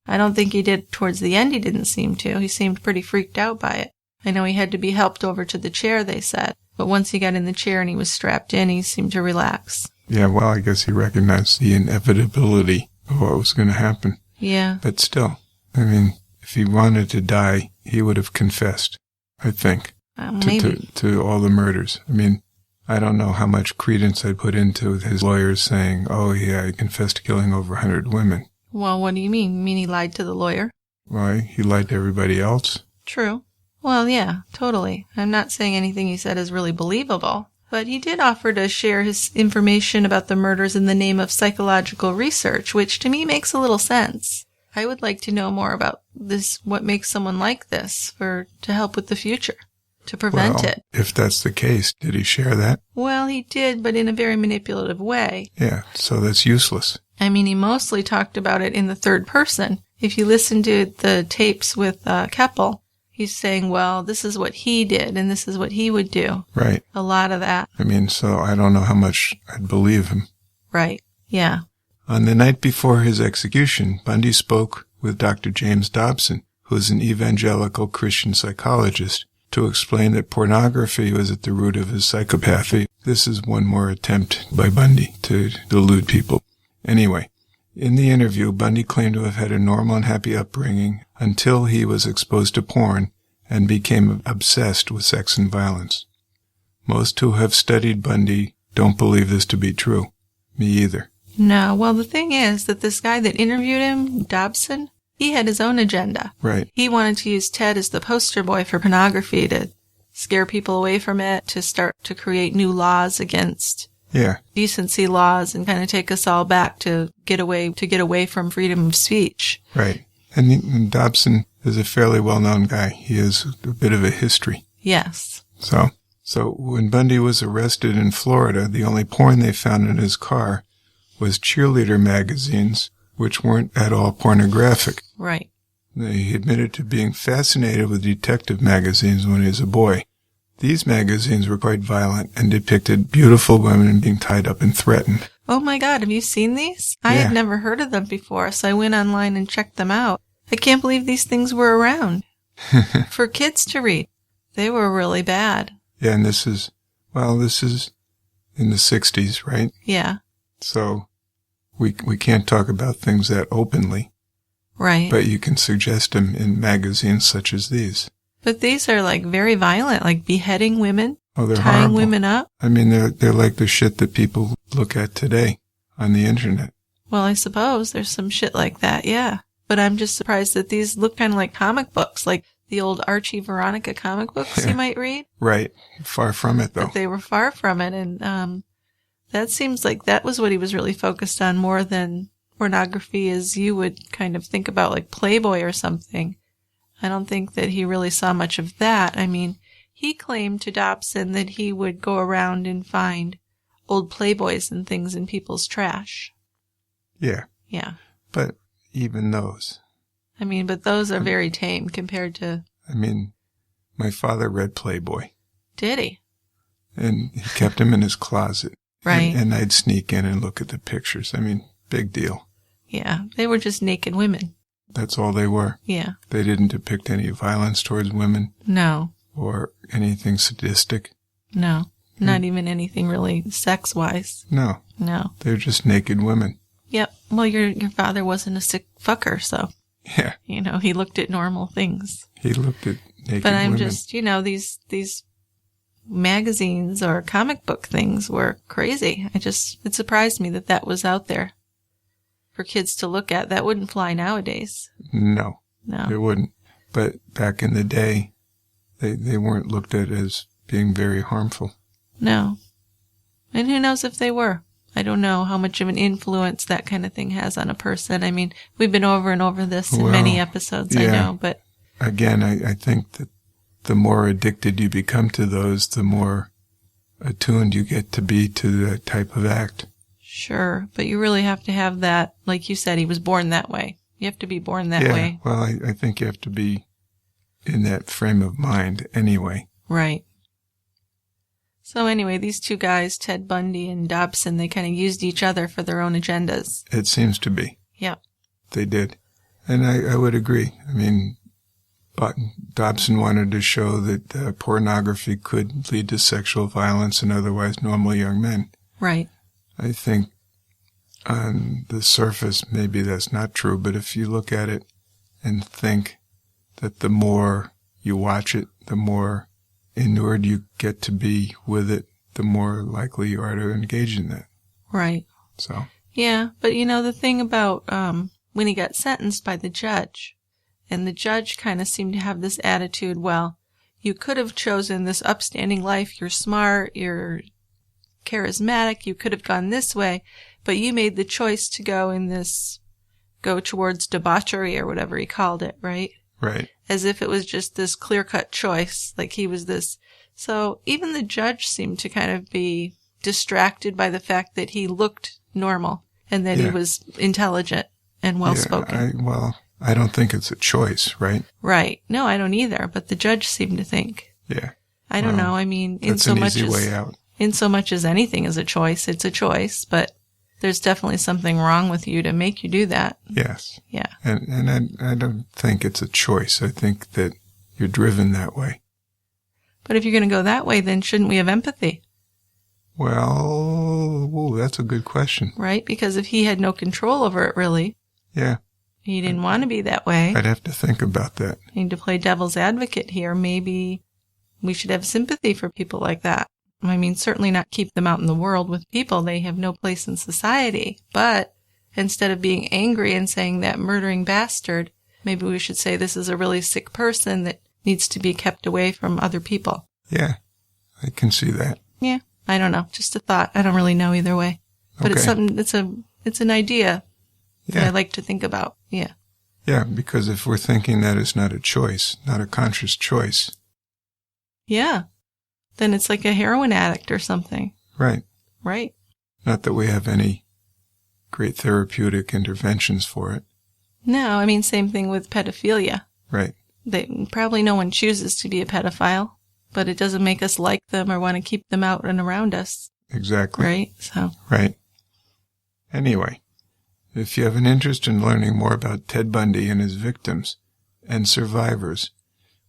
I don't think he did towards the end. He didn't seem to. He seemed pretty freaked out by it. I know he had to be helped over to the chair, they said. But once he got in the chair and he was strapped in, he seemed to relax. Yeah, well, I guess he recognized the inevitability of what was going to happen. Yeah. But still, I mean, if he wanted to die, he would have confessed, I think, to all the murders. I mean, I don't know how much credence I put into his lawyers saying, oh, yeah, I confessed to killing over 100 women. Well, what do you mean? You mean he lied to the lawyer? Why? He lied to everybody else? True. Well, yeah, totally. I'm not saying anything he said is really believable, but he did offer to share his information about the murders in the name of psychological research, which to me makes a little sense. I would like to know more about this, what makes someone like this, to help with the future, to prevent it. If that's the case, did he share that? Well, he did, but in a very manipulative way. Yeah, so that's useless. I mean, he mostly talked about it in the third person. If you listen to the tapes with Keppel, he's saying, well, this is what he did, and this is what he would do. Right. A lot of that. I mean, so I don't know how much I'd believe him. Right. Yeah. On the night before his execution, Bundy spoke with Dr. James Dobson, who is an evangelical Christian psychologist, to explain that pornography was at the root of his psychopathy. This is one more attempt by Bundy to delude people. Anyway, in the interview, Bundy claimed to have had a normal and happy upbringing until he was exposed to porn and became obsessed with sex and violence. Most who have studied Bundy don't believe this to be true. Me either. No, well, the thing is that this guy that interviewed him, Dobson, he had his own agenda. Right. He wanted to use Ted as the poster boy for pornography to scare people away from it, to start to create new laws against decency laws and kind of take us all back to get away from freedom of speech. Right. And Dobson is a fairly well-known guy. He has a bit of a history. Yes. So when Bundy was arrested in Florida, the only porn they found in his car was cheerleader magazines, which weren't at all pornographic. Right. He admitted to being fascinated with detective magazines when he was a boy. These magazines were quite violent and depicted beautiful women being tied up and threatened. Oh my God, have you seen these? I had never heard of them before, so I went online and checked them out. I can't believe these things were around for kids to read. They were really bad. Yeah, and this is in the 60s, right? Yeah. So we can't talk about things that openly. Right. But you can suggest them in magazines such as these. But these are like very violent, like beheading women, they're tying horrible. women up. I mean, they're like the shit that people look at today on the internet. Well, I suppose there's some shit like that, yeah. But I'm just surprised that these look kind of like comic books, like the old Archie Veronica comic books you might read. Right. Far from it, though. But they were far from it, and that seems like that was what he was really focused on more than pornography as you would kind of think about, like Playboy or something. I don't think that he really saw much of that. I mean, he claimed to Dobson that he would go around and find old Playboys and things in people's trash. Yeah. Yeah. But even those. I mean, but those are very tame compared to... I mean, my father read Playboy. Did he? And he kept him in his closet. Right. And I'd sneak in and look at the pictures. I mean, big deal. Yeah. They were just naked women. That's all they were. Yeah. They didn't depict any violence towards women. No. Or anything sadistic. No. Not even anything really sex-wise. No. No. They're just naked women. Yep. Well, your father wasn't a sick fucker, so... Yeah. You know, he looked at normal things. He looked at naked women. But I'm just, you know, these magazines or comic book things were crazy. It surprised me that that was out there for kids to look at. That wouldn't fly nowadays. No. No. It wouldn't. But back in the day, they weren't looked at as being very harmful. No. And who knows if they were. I don't know how much of an influence that kind of thing has on a person. I mean, we've been over and over this in many episodes, I know, but... Again, I think that the more addicted you become to those, the more attuned you get to be to that type of act. Sure, but you really have to have that, like you said, he was born that way. You have to be born that way. Well, I think you have to be in that frame of mind anyway. Right. So anyway, these two guys, Ted Bundy and Dobson, they kind of used each other for their own agendas. It seems to be. Yeah. They did. And I would agree. I mean, but Dobson wanted to show that pornography could lead to sexual violence in otherwise normal young men. Right. I think on the surface, maybe that's not true, but if you look at it and think that the more you watch it, the more inured you get to be with it, the more likely you are to engage in that. Right. So. Yeah, but the thing about when he got sentenced by the judge, and the judge kind of seemed to have this attitude, well, you could have chosen this upstanding life, you're smart, you're charismatic, you could have gone this way, but you made the choice to go towards debauchery or whatever he called it, right? Right. As if it was just this clear-cut choice, like he was this. So even the judge seemed to kind of be distracted by the fact that he looked normal and that he was intelligent and well-spoken. I don't think it's a choice, right? Right. No, I don't either, but the judge seemed to think. Yeah. I don't know. I mean, that's an easy way out. In so much as anything is a choice, it's a choice, but there's definitely something wrong with you to make you do that. Yes. Yeah. And I don't think it's a choice. I think that you're driven that way. But if you're going to go that way, then shouldn't we have empathy? Well, that's a good question. Right? Because if he had no control over it, really. Yeah. He didn't want to be that way. I'd have to think about that. And to play devil's advocate here, maybe we should have sympathy for people like that. I mean, certainly not keep them out in the world with people. They have no place in society. But instead of being angry and saying that murdering bastard, maybe we should say this is a really sick person that needs to be kept away from other people. Yeah, I can see that. Yeah, I don't know. Just a thought. I don't really know either way. But it's something, it's an idea that I like to think about. Yeah. Yeah, because if we're thinking that it's not a choice, not a conscious choice. Yeah. Then it's like a heroin addict or something. Right. Right. Not that we have any great therapeutic interventions for it. No, I mean, same thing with pedophilia. Right. Probably no one chooses to be a pedophile, but it doesn't make us like them or want to keep them out and around us. Exactly. Right? So. Right. Anyway, if you have an interest in learning more about Ted Bundy and his victims and survivors,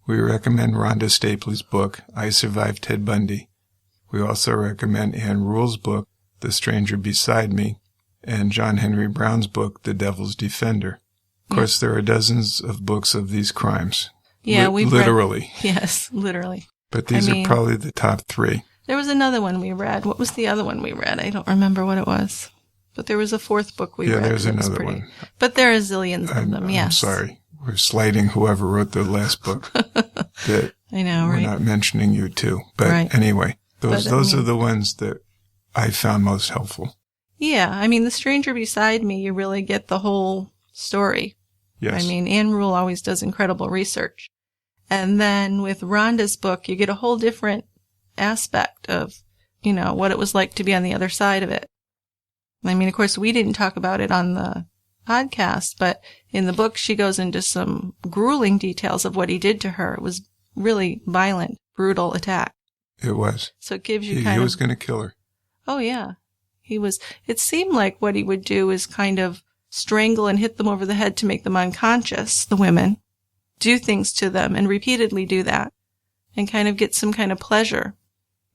we recommend Rhonda Stapley's book, I Survived Ted Bundy. We also recommend Ann Rule's book, The Stranger Beside Me, and John Henry Brown's book, The Devil's Defender. Of course, there are dozens of books of these crimes. Yeah, we've literally. Yes, literally. But these are probably the top three. There was another one we read. What was the other one we read? I don't remember what it was. But there was a fourth book we read. Yeah, there's another one. But there are zillions of them, yes. I'm sorry. We're slighting whoever wrote the last book. That I know, right? We're not mentioning you too. But anyway, those are the ones that I found most helpful. Yeah, I mean, The Stranger Beside Me, you really get the whole story. Yes. I mean, Ann Rule always does incredible research. And then with Rhonda's book, you get a whole different aspect of, what it was like to be on the other side of it. I mean, of course, we didn't talk about it on the podcast, but in the book, she goes into some grueling details of what he did to her. It was really violent, brutal attack. It was. So it gives you he was going to kill her. Oh, yeah. It seemed like what he would do is kind of strangle and hit them over the head to make them unconscious, the women, do things to them and repeatedly do that and kind of get some kind of pleasure.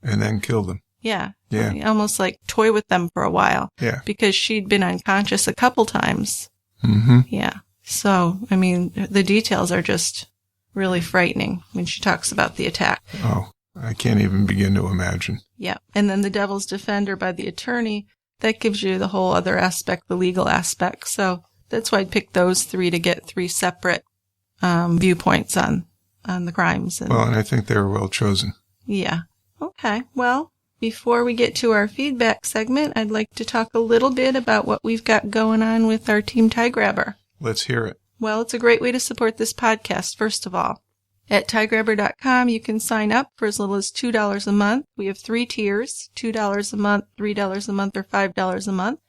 And then kill them. Yeah. Yeah. Almost like toy with them for a while. Yeah. Because she'd been unconscious a couple times. Mm-hmm. Yeah. So, I mean, the details are just really frightening when she talks about the attack. Oh, I can't even begin to imagine. Yeah. And then The Devil's Defender by the attorney, that gives you the whole other aspect, the legal aspect. So that's why I picked those three to get three separate viewpoints on the crimes. And I think they were well chosen. Yeah. Okay. Well, before we get to our feedback segment, I'd like to talk a little bit about what we've got going on with our Team Tie Grabber. Let's hear it. Well, it's a great way to support this podcast, first of all. At tiegrabber.com, you can sign up for as little as $2 a month. We have 3 tiers, $2 a month, $3 a month, or $5 a month.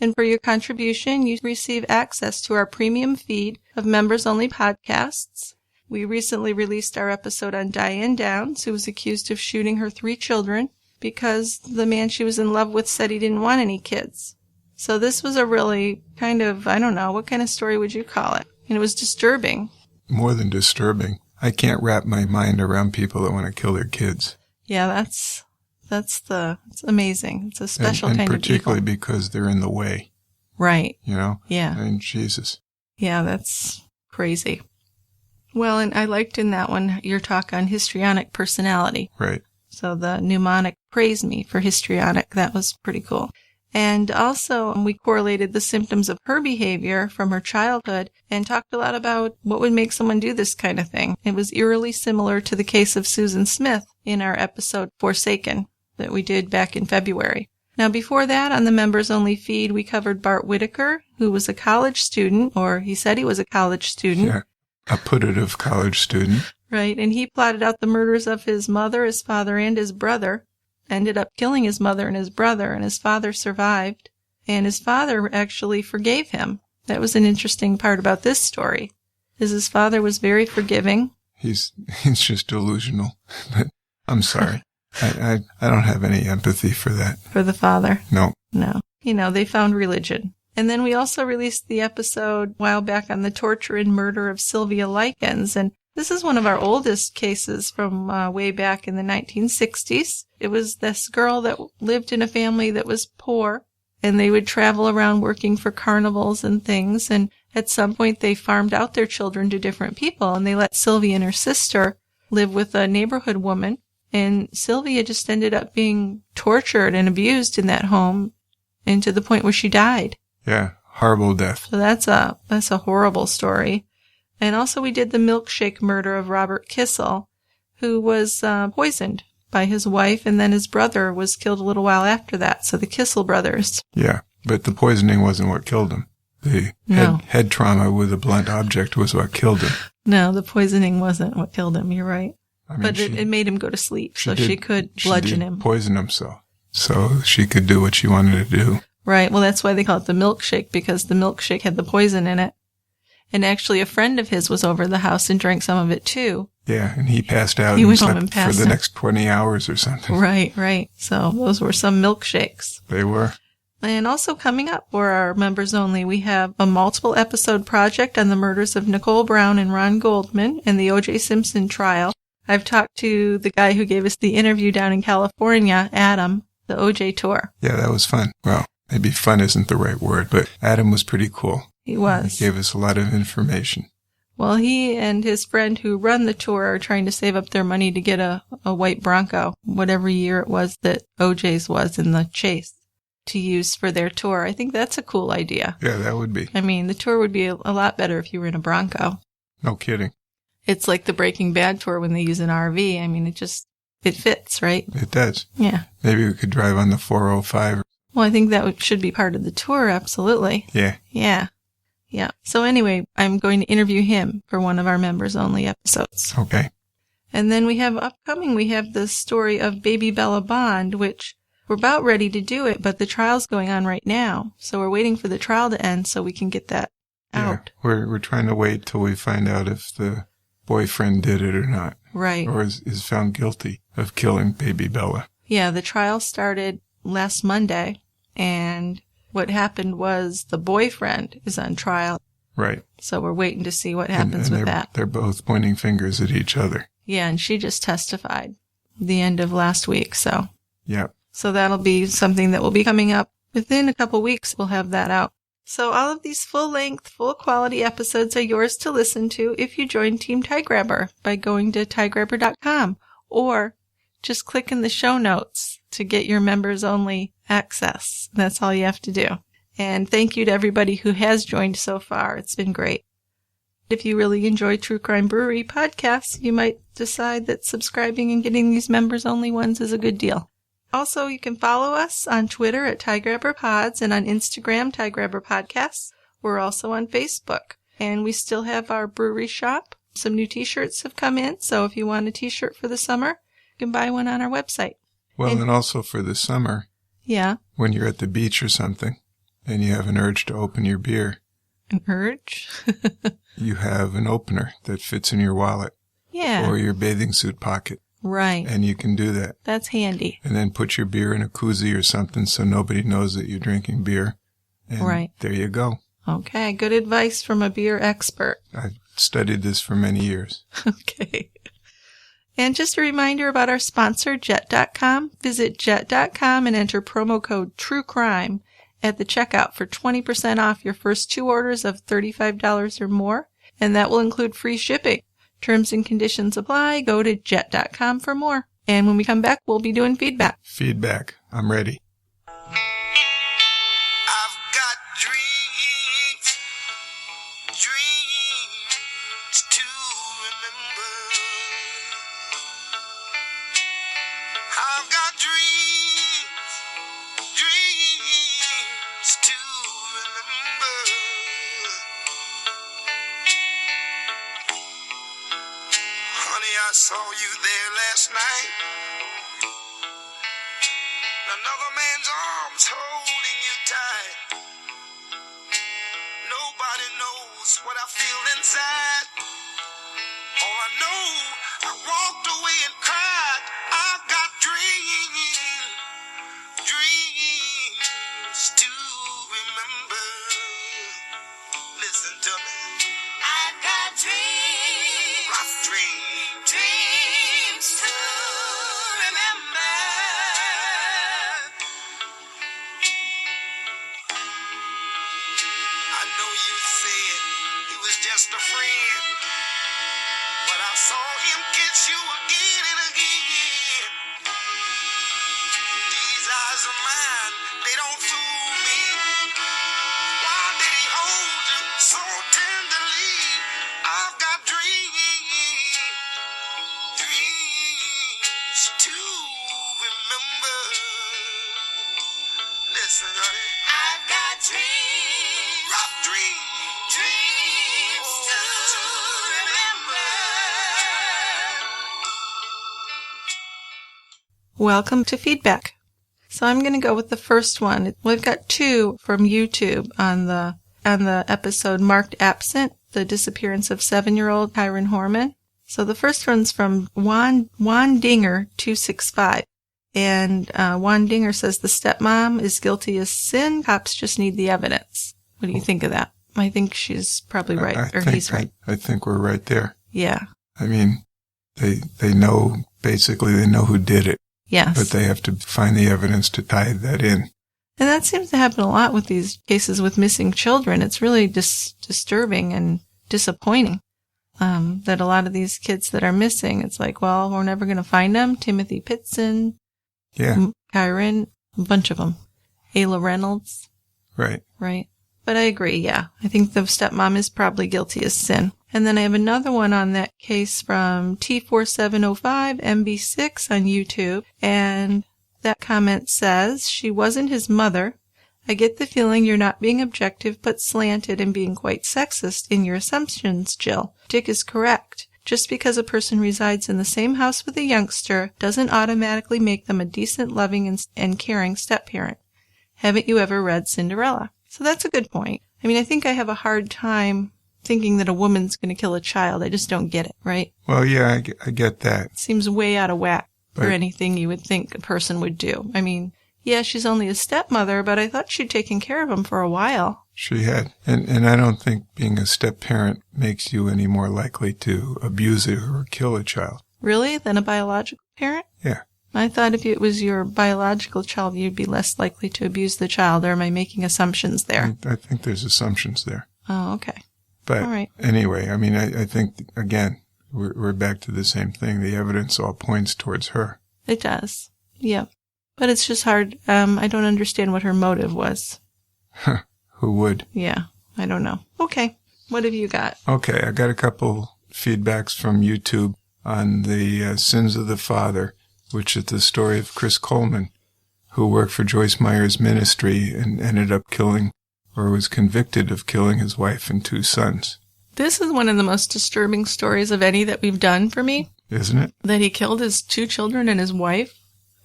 And for your contribution, you receive access to our premium feed of members-only podcasts. We recently released our episode on Diane Downs, who was accused of shooting her 3 children because the man she was in love with said he didn't want any kids. So this was a really kind of, I don't know, what kind of story would you call it? And it was disturbing. More than disturbing. I can't wrap my mind around people that want to kill their kids. Yeah, it's amazing. It's a special kind of evil. And particularly because they're in the way. Right. You know? Yeah. I mean, Jesus. Yeah, that's crazy. Well, and I liked in that one your talk on histrionic personality. Right. So the mnemonic praised me for histrionic. That was pretty cool. And also, we correlated the symptoms of her behavior from her childhood and talked a lot about what would make someone do this kind of thing. It was eerily similar to the case of Susan Smith in our episode Forsaken that we did back in February. Now, before that, on the members-only feed, we covered Bart Whitaker, who was a college student, or he said he was a college student. Yeah, a putative college student. Right, and he plotted out the murders of his mother, his father, and his brother. Ended up killing his mother and his brother, and his father survived. And his father actually forgave him. That was an interesting part about this story, is his father was very forgiving. He's just delusional. But I'm sorry. I don't have any empathy for that. For the father? No. No. You know, they found religion. And then we also released the episode a while back on the torture and murder of Sylvia Likens, and this is one of our oldest cases from way back in the 1960s. It was this girl that lived in a family that was poor, and they would travel around working for carnivals and things, and at some point they farmed out their children to different people, and they let Sylvia and her sister live with a neighborhood woman, and Sylvia just ended up being tortured and abused in that home, and to the point where she died. Yeah, horrible death. So that's a horrible story. And also we did the milkshake murder of Robert Kissel, who was poisoned by his wife, and then his brother was killed a little while after that, so the Kissel brothers. Yeah, but the poisoning wasn't what killed him. The head trauma with a blunt object was what killed him. No, the poisoning wasn't what killed him, you're right. I mean, but it made him go to sleep, so she could bludgeon him. Poison him so she could do what she wanted to do. Right, well that's why they call it the milkshake, because the milkshake had the poison in it. And actually, a friend of his was over the house and drank some of it, too. Yeah, and he passed out and slept for the next 20 hours or something. Right. So those were some milkshakes. They were. And also coming up for our members only, we have a multiple episode project on the murders of Nicole Brown and Ron Goldman and the O.J. Simpson trial. I've talked to the guy who gave us the interview down in California, Adam, the O.J. tour. Yeah, that was fun. Well, maybe fun isn't the right word, but Adam was pretty cool. He was. He gave us a lot of information. Well, he and his friend who run the tour are trying to save up their money to get a white Bronco, whatever year it was that OJ's was in the chase, to use for their tour. I think that's a cool idea. Yeah, that would be. I mean, the tour would be a lot better if you were in a Bronco. No kidding. It's like the Breaking Bad tour when they use an RV. I mean, it fits, right? It does. Yeah. Maybe we could drive on the 405. Well, I think that should be part of the tour, absolutely. Yeah. Yeah. Yeah. So anyway, I'm going to interview him for one of our members-only episodes. Okay. And then we have the story of Baby Bella Bond, which we're about ready to do it, but the trial's going on right now. So we're waiting for the trial to end so we can get that out. Yeah, we're trying to wait till we find out if the boyfriend did it or not. Right. Or is found guilty of killing Baby Bella. Yeah, the trial started last Monday, and what happened was the boyfriend is on trial. Right. So we're waiting to see what happens with that. They're both pointing fingers at each other. Yeah, and she just testified the end of last week, so. Yeah. So that'll be something that will be coming up within a couple weeks. We'll have that out. So all of these full-length, full-quality episodes are yours to listen to if you join Team Tiegrabber by going to tiegrabber.com, or just click in the show notes to get your members-only access. That's all you have to do. And thank you to everybody who has joined so far. It's been great. If you really enjoy True Crime Brewery podcasts, you might decide that subscribing and getting these members-only ones is a good deal. Also, you can follow us on Twitter at TiegrabberPods and on Instagram, TiegrabberPodcasts. We're also on Facebook. And we still have our brewery shop, Some new t-shirts have come in, so if you want a t-shirt for the summer, you can buy one on our website. Well, and also for the summer, yeah, when you're at the beach or something, and you have an urge to open your beer. An urge? You have an opener that fits in your wallet. Yeah. Or your bathing suit pocket. Right. And you can do that. That's handy. And then put your beer in a koozie or something so nobody knows that you're drinking beer. And right. There you go. Okay. Good advice from a beer expert. I've studied this for many years. Okay. And just a reminder about our sponsor, Jet.com. Visit Jet.com and enter promo code TRUECRIME at the checkout for 20% off your first 2 orders of $35 or more. And that will include free shipping. Terms and conditions apply. Go to Jet.com for more. And when we come back, we'll be doing feedback. Feedback. I'm ready. I've got dreams to remember. I've got dreams to remember. Honey, I saw you there last night. Another man's arms holding you tight. Nobody knows what I feel inside. All I know, I walked away and cried. I've got dreams to remember. Listen to me. I've got dreams. Rough dreams to remember. I know you said he was just a friend, but I saw him kiss you again and again. These eyes of mine, they don't fool me. Why did he hold you so tenderly? I've got dreams to remember. Listen, honey. I've got dreams. Rough dreams. Dreams to remember. Welcome to feedback. So I'm going to go with the first one. We've got 2 from YouTube on the episode marked absent, the disappearance of 7-year-old Kyron Horman. So the first one's from Juan Dinger 265. And Juan Dinger says the stepmom is guilty as sin. Cops just need the evidence. What do you think of that? I think she's probably right, he's right. I think we're right there. Yeah. I mean, they know, basically they know who did it. Yes. But they have to find the evidence to tie that in. And that seems to happen a lot with these cases with missing children. It's really disturbing and disappointing that a lot of these kids that are missing, it's like, well, we're never going to find them. Timothy Pitson, Kyron, a bunch of them. Ayla Reynolds. Right. Right. But I agree, yeah. I think the stepmom is probably guilty as sin. And then I have another one on that case from T4705MB6 on YouTube. And that comment says, she wasn't his mother. I get the feeling you're not being objective but slanted and being quite sexist in your assumptions, Jill. Dick is correct. Just because a person resides in the same house with a youngster doesn't automatically make them a decent, loving, and caring step-parent. Haven't you ever read Cinderella? So that's a good point. I mean, I think I have a hard time thinking that a woman's going to kill a child. I just don't get it, right? Well, yeah, I get that. It seems way out of whack for anything you would think a person would do. I mean, yeah, she's only a stepmother, but I thought she'd taken care of him for a while. She had. And I don't think being a step-parent makes you any more likely to abuse it or kill a child. Really? Than a biological parent? Yeah. I thought if it was your biological child, you'd be less likely to abuse the child, or am I making assumptions there? I think there's assumptions there. Oh, okay. But all right. Anyway, I mean, I think, again, we're back to the same thing. The evidence all points towards her. It does. Yeah. But it's just hard. I don't understand what her motive was. Who would? Yeah. I don't know. Okay. What have you got? Okay. I got a couple feedbacks from YouTube on the Sins of the Father, which is the story of Chris Coleman, who worked for Joyce Meyer's ministry and ended up killing, or was convicted of killing, his wife and 2 sons. This is one of the most disturbing stories of any that we've done for me. Isn't it? That he killed his 2 children and his wife.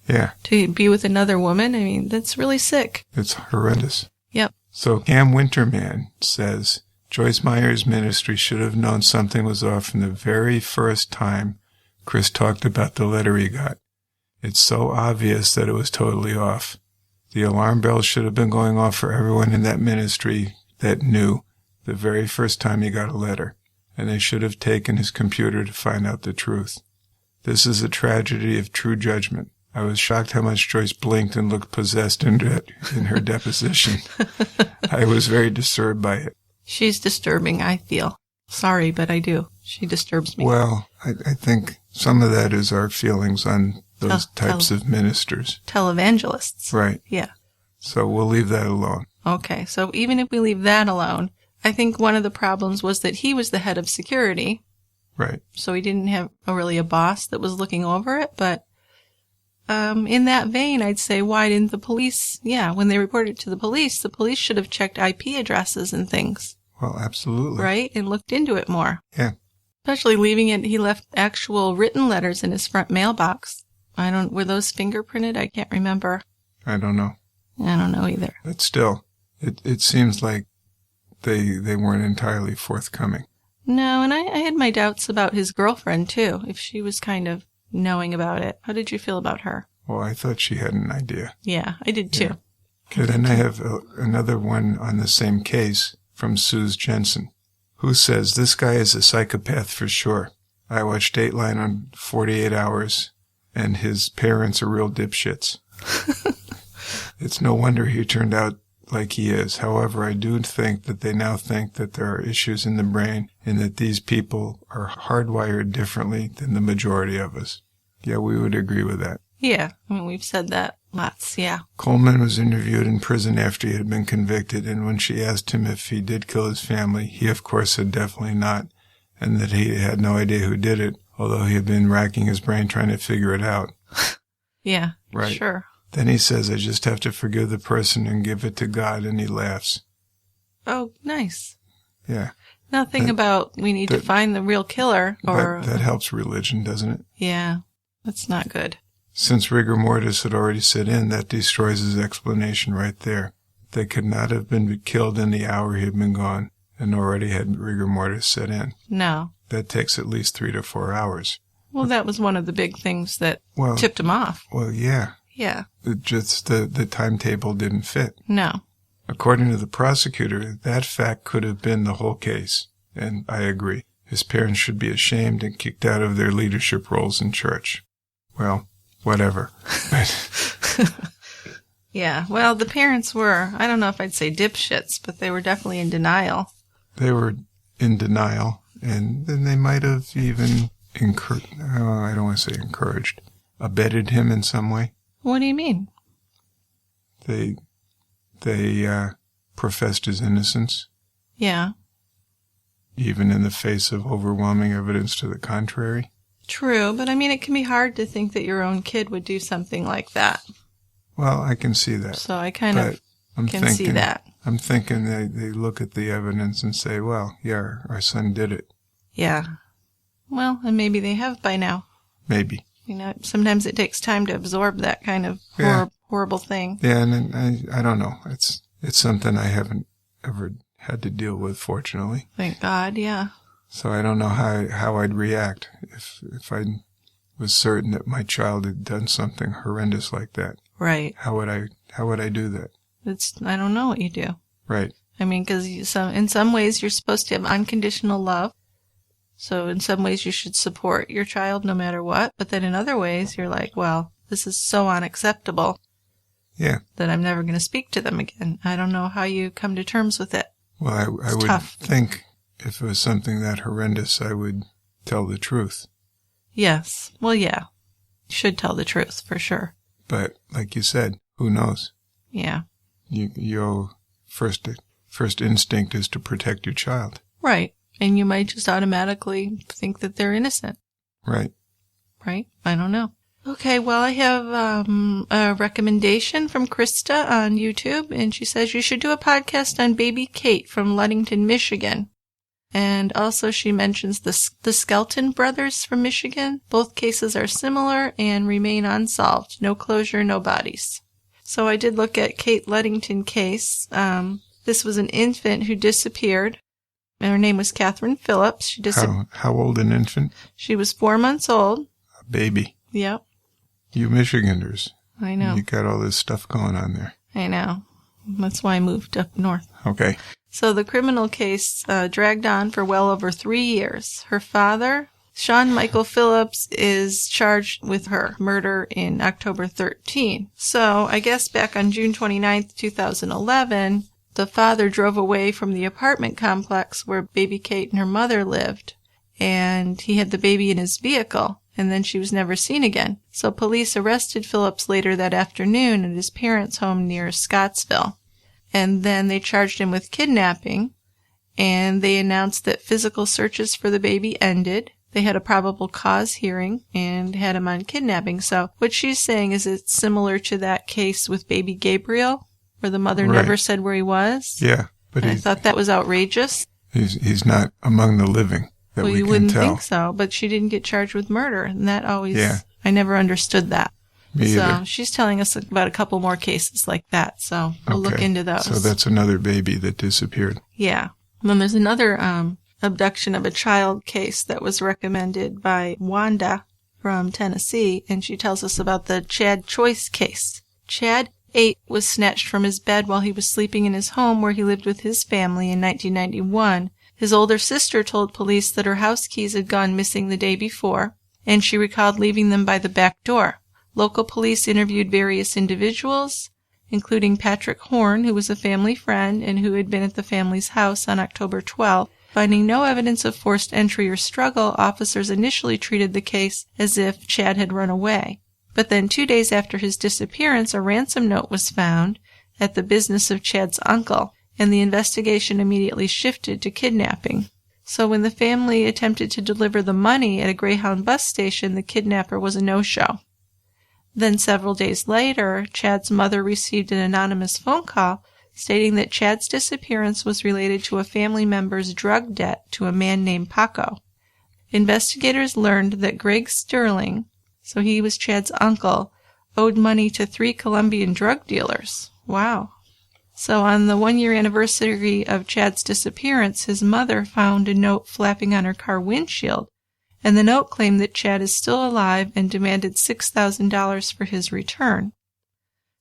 Yeah. To be with another woman. I mean, that's really sick. It's horrendous. Yep. So Cam Winterman says, Joyce Meyer's ministry should have known something was off from the very first time Chris talked about the letter he got. It's so obvious that it was totally off. The alarm bells should have been going off for everyone in that ministry that knew the very first time he got a letter, and they should have taken his computer to find out the truth. This is a tragedy of true judgment. I was shocked how much Joyce blinked and looked possessed in her deposition. I was very disturbed by it. She's disturbing, I feel. Sorry, but I do. She disturbs me. Well, I think some of that is our feelings on those types of ministers. Televangelists. Right. Yeah. So we'll leave that alone. Okay, so even if we leave that alone, I think one of the problems was that he was the head of security. Right. So he didn't have really a boss that was looking over it. But in that vein, I'd say, why didn't the police, when they reported it to the police should have checked IP addresses and things. Well, absolutely. Right? And looked into it more. Yeah. Especially leaving it, he left actual written letters in his front mailbox. Were those fingerprinted? I can't remember. I don't know. I don't know either. But still, it seems like they weren't entirely forthcoming. No, and I had my doubts about his girlfriend, too, if she was kind of knowing about it. How did you feel about her? Well, I thought she had an idea. Yeah, I did, too. Yeah. Okay, then I have another one on the same case from Suze Jensen, who says, this guy is a psychopath for sure. I watched Dateline on 48 Hours, and his parents are real dipshits. It's no wonder he turned out like he is. However, I do think that they now think that there are issues in the brain and that these people are hardwired differently than the majority of us. Yeah, we would agree with that. Yeah, I mean, we've said that lots, yeah. Coleman was interviewed in prison after he had been convicted, and when she asked him if he did kill his family, he of course said definitely not, and that he had no idea who did it, although he had been racking his brain trying to figure it out. Yeah, right. Sure. Then he says, I just have to forgive the person and give it to God, and he laughs. Oh, nice. Yeah. Nothing about we need to find the real killer, or... That helps religion, doesn't it? Yeah, that's not good. Since rigor mortis had already set in, that destroys his explanation right there. They could not have been killed in the hour he had been gone, and already had rigor mortis set in. No. That takes at least 3 to 4 hours. Well, that was one of the big things that tipped him off. Well, yeah. Yeah. It just the timetable didn't fit. No. According to the prosecutor, that fact could have been the whole case, and I agree. His parents should be ashamed and kicked out of their leadership roles in church. Well, whatever. Yeah, well, the parents were, I don't know if I'd say dipshits, but they were definitely in denial. They were in denial, and then they might have even I don't want to say encouraged, abetted him in some way. What do you mean? They professed his innocence. Yeah. Even in the face of overwhelming evidence to the contrary. True, but I mean, it can be hard to think that your own kid would do something like that. Well, I can see that. So I kind of can see that. I'm thinking they look at the evidence and say, well, yeah, our son did it. Yeah. Well, and maybe they have by now. Maybe. You know, sometimes it takes time to absorb that kind of horrible thing. Yeah, and I don't know. It's something I haven't ever had to deal with, fortunately. Thank God, yeah. So I don't know how I'd react if I was certain that my child had done something horrendous like that. Right. How would I do that? I don't know what you do. Right. I mean, because in some ways you're supposed to have unconditional love. So in some ways you should support your child no matter what. But then in other ways you're like, well, this is so unacceptable. Yeah. That I'm never going to speak to them again. I don't know how you come to terms with it. Well, I would think if it was something that horrendous, I would tell the truth. Yes. Well, yeah. You should tell the truth, for sure. But, like you said, who knows? Yeah. Your first instinct is to protect your child. Right. And you might just automatically think that they're innocent. Right. Right? I don't know. Okay, well, I have a recommendation from Krista on YouTube, and she says you should do a podcast on baby Kate from Ludington, Michigan. And also she mentions the Skelton brothers from Michigan. Both cases are similar and remain unsolved. No closure, no bodies. So I did look at Kate Ludington case. This was an infant who disappeared. And her name was Catherine Phillips. She How old an infant? She was 4 months old. A baby. Yep. You Michiganders. I know. You got all this stuff going on there. I know. That's why I moved up north. Okay. So the criminal case dragged on for well over 3 years. Her father, Sean Michael Phillips, is charged with her murder in October 13. So I guess back on June 29th, 2011, the father drove away from the apartment complex where baby Kate and her mother lived, and he had the baby in his vehicle, and then she was never seen again. So police arrested Phillips later that afternoon at his parents' home near Scottsville. And then they charged him with kidnapping, and they announced that physical searches for the baby ended. They had a probable cause hearing and had him on kidnapping. So what she's saying is it's similar to that case with baby Gabriel, where the mother never said where he was. Yeah. But I thought that was outrageous. He's not among the living that we can tell. You wouldn't think so, but she didn't get charged with murder, and that always, I never understood that. Me either. So she's telling us about a couple more cases like that, so we'll look into those. So that's another baby that disappeared. Yeah. And then there's another abduction of a child case that was recommended by Wanda from Tennessee, and she tells us about the Chad Choice case. Chad 8 was snatched from his bed while he was sleeping in his home where he lived with his family in 1991. His older sister told police that her house keys had gone missing the day before, and she recalled leaving them by the back door. Local police interviewed various individuals, including Patrick Horn, who was a family friend and who had been at the family's house on October 12th. Finding no evidence of forced entry or struggle, officers initially treated the case as if Chad had run away. But then 2 days after his disappearance, a ransom note was found at the business of Chad's uncle, and the investigation immediately shifted to kidnapping. So when the family attempted to deliver the money at a Greyhound bus station, the kidnapper was a no-show. Then several days later, Chad's mother received an anonymous phone call stating that Chad's disappearance was related to a family member's drug debt to a man named Paco. Investigators learned that Greg Sterling, so he was Chad's uncle, owed money to 3 Colombian drug dealers. Wow. So on the 1-year anniversary of Chad's disappearance, his mother found a note flapping on her car windshield, and the note claimed that Chad is still alive and demanded $6,000 for his return.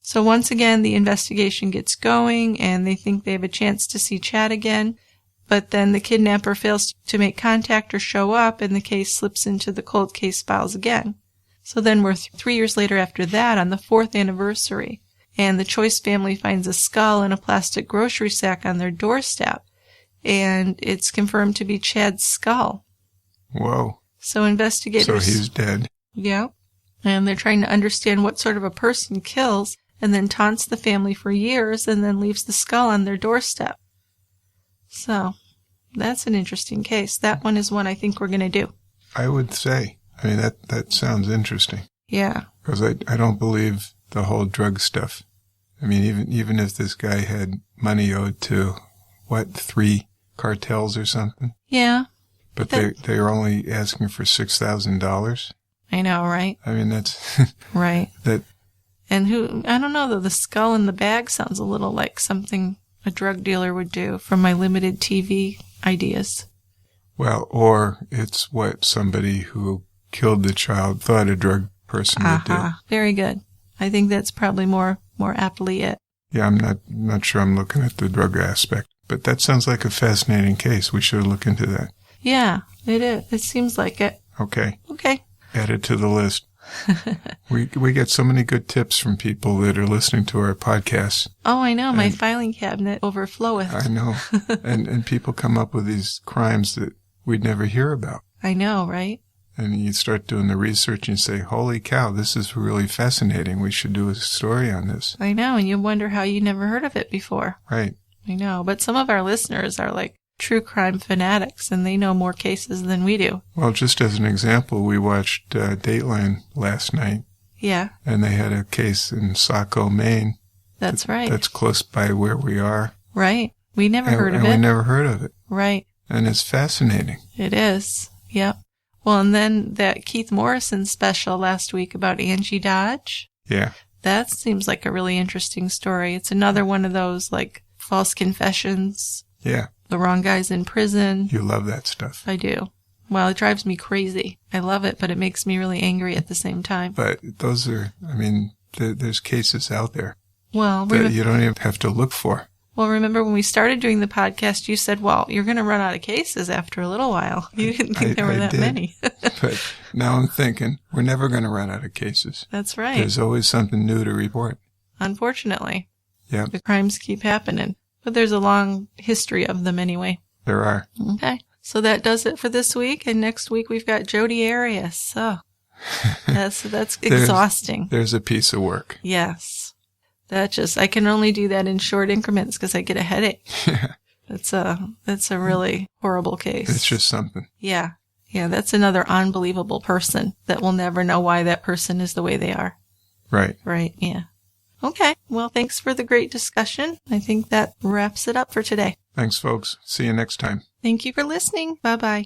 So once again, the investigation gets going, and they think they have a chance to see Chad again, but then the kidnapper fails to make contact or show up, and the case slips into the cold case files again. So then we're 3 years later after that, on the 4th anniversary, and the Choice family finds a skull in a plastic grocery sack on their doorstep, and it's confirmed to be Chad's skull. Whoa. So investigators... So he's dead. Yeah. And they're trying to understand what sort of a person kills and then taunts the family for years and then leaves the skull on their doorstep. So that's an interesting case. That one is one I think we're going to do. I would say. I mean, that sounds interesting. Yeah. Because I don't believe the whole drug stuff. I mean, even if this guy had money owed to, 3 cartels or something? Yeah. But they're only asking for $6,000? I know, right? I mean, that's... right. And I don't know, though, the skull in the bag sounds a little like something a drug dealer would do from my limited TV ideas. Well, or it's what somebody who killed the child thought a drug person would do. Very good. I think that's probably more aptly it. Yeah, I'm not sure I'm looking at the drug aspect. But that sounds like a fascinating case. We should look into that. Yeah, it is. It seems like it. Okay. Add it to the list. We get so many good tips from people that are listening to our podcasts. Oh, I know. My filing cabinet overfloweth. I know. and people come up with these crimes that we'd never hear about. I know, right? And you start doing the research and you say, holy cow, this is really fascinating. We should do a story on this. I know. And you wonder how you never heard of it before. Right. I know. But some of our listeners are like true crime fanatics, and they know more cases than we do. Well, just as an example, we watched Dateline last night. Yeah. And they had a case in Saco, Maine. That's right. That's close by where we are. Right. We never heard of it. And we never heard of it. Right. And it's fascinating. It is. Yep. Well, and then that Keith Morrison special last week about Angie Dodge. Yeah. That seems like a really interesting story. It's another one of those, like, false confessions. Yeah. The wrong guy's in prison. You love that stuff. I do. Well, it drives me crazy. I love it, but it makes me really angry at the same time. But those are, I mean, there's cases out there well, that you don't even have to look for. Well, remember when we started doing the podcast, you said, well, you're going to run out of cases after a little while. You didn't think there were that many. But now I'm thinking, we're never going to run out of cases. That's right. There's always something new to report. Unfortunately. Yep. The crimes keep happening. But there's a long history of them anyway. There are. Okay. So that does it for this week. And next week we've got Jodi Arias. So that's exhausting. There's a piece of work. Yes. I can only do that in short increments because I get a headache. Yeah. That's a really horrible case. It's just something. Yeah. Yeah, that's another unbelievable person that we'll never know why that person is the way they are. Right. Right, yeah. Okay, well, thanks for the great discussion. I think that wraps it up for today. Thanks, folks. See you next time. Thank you for listening. Bye-bye.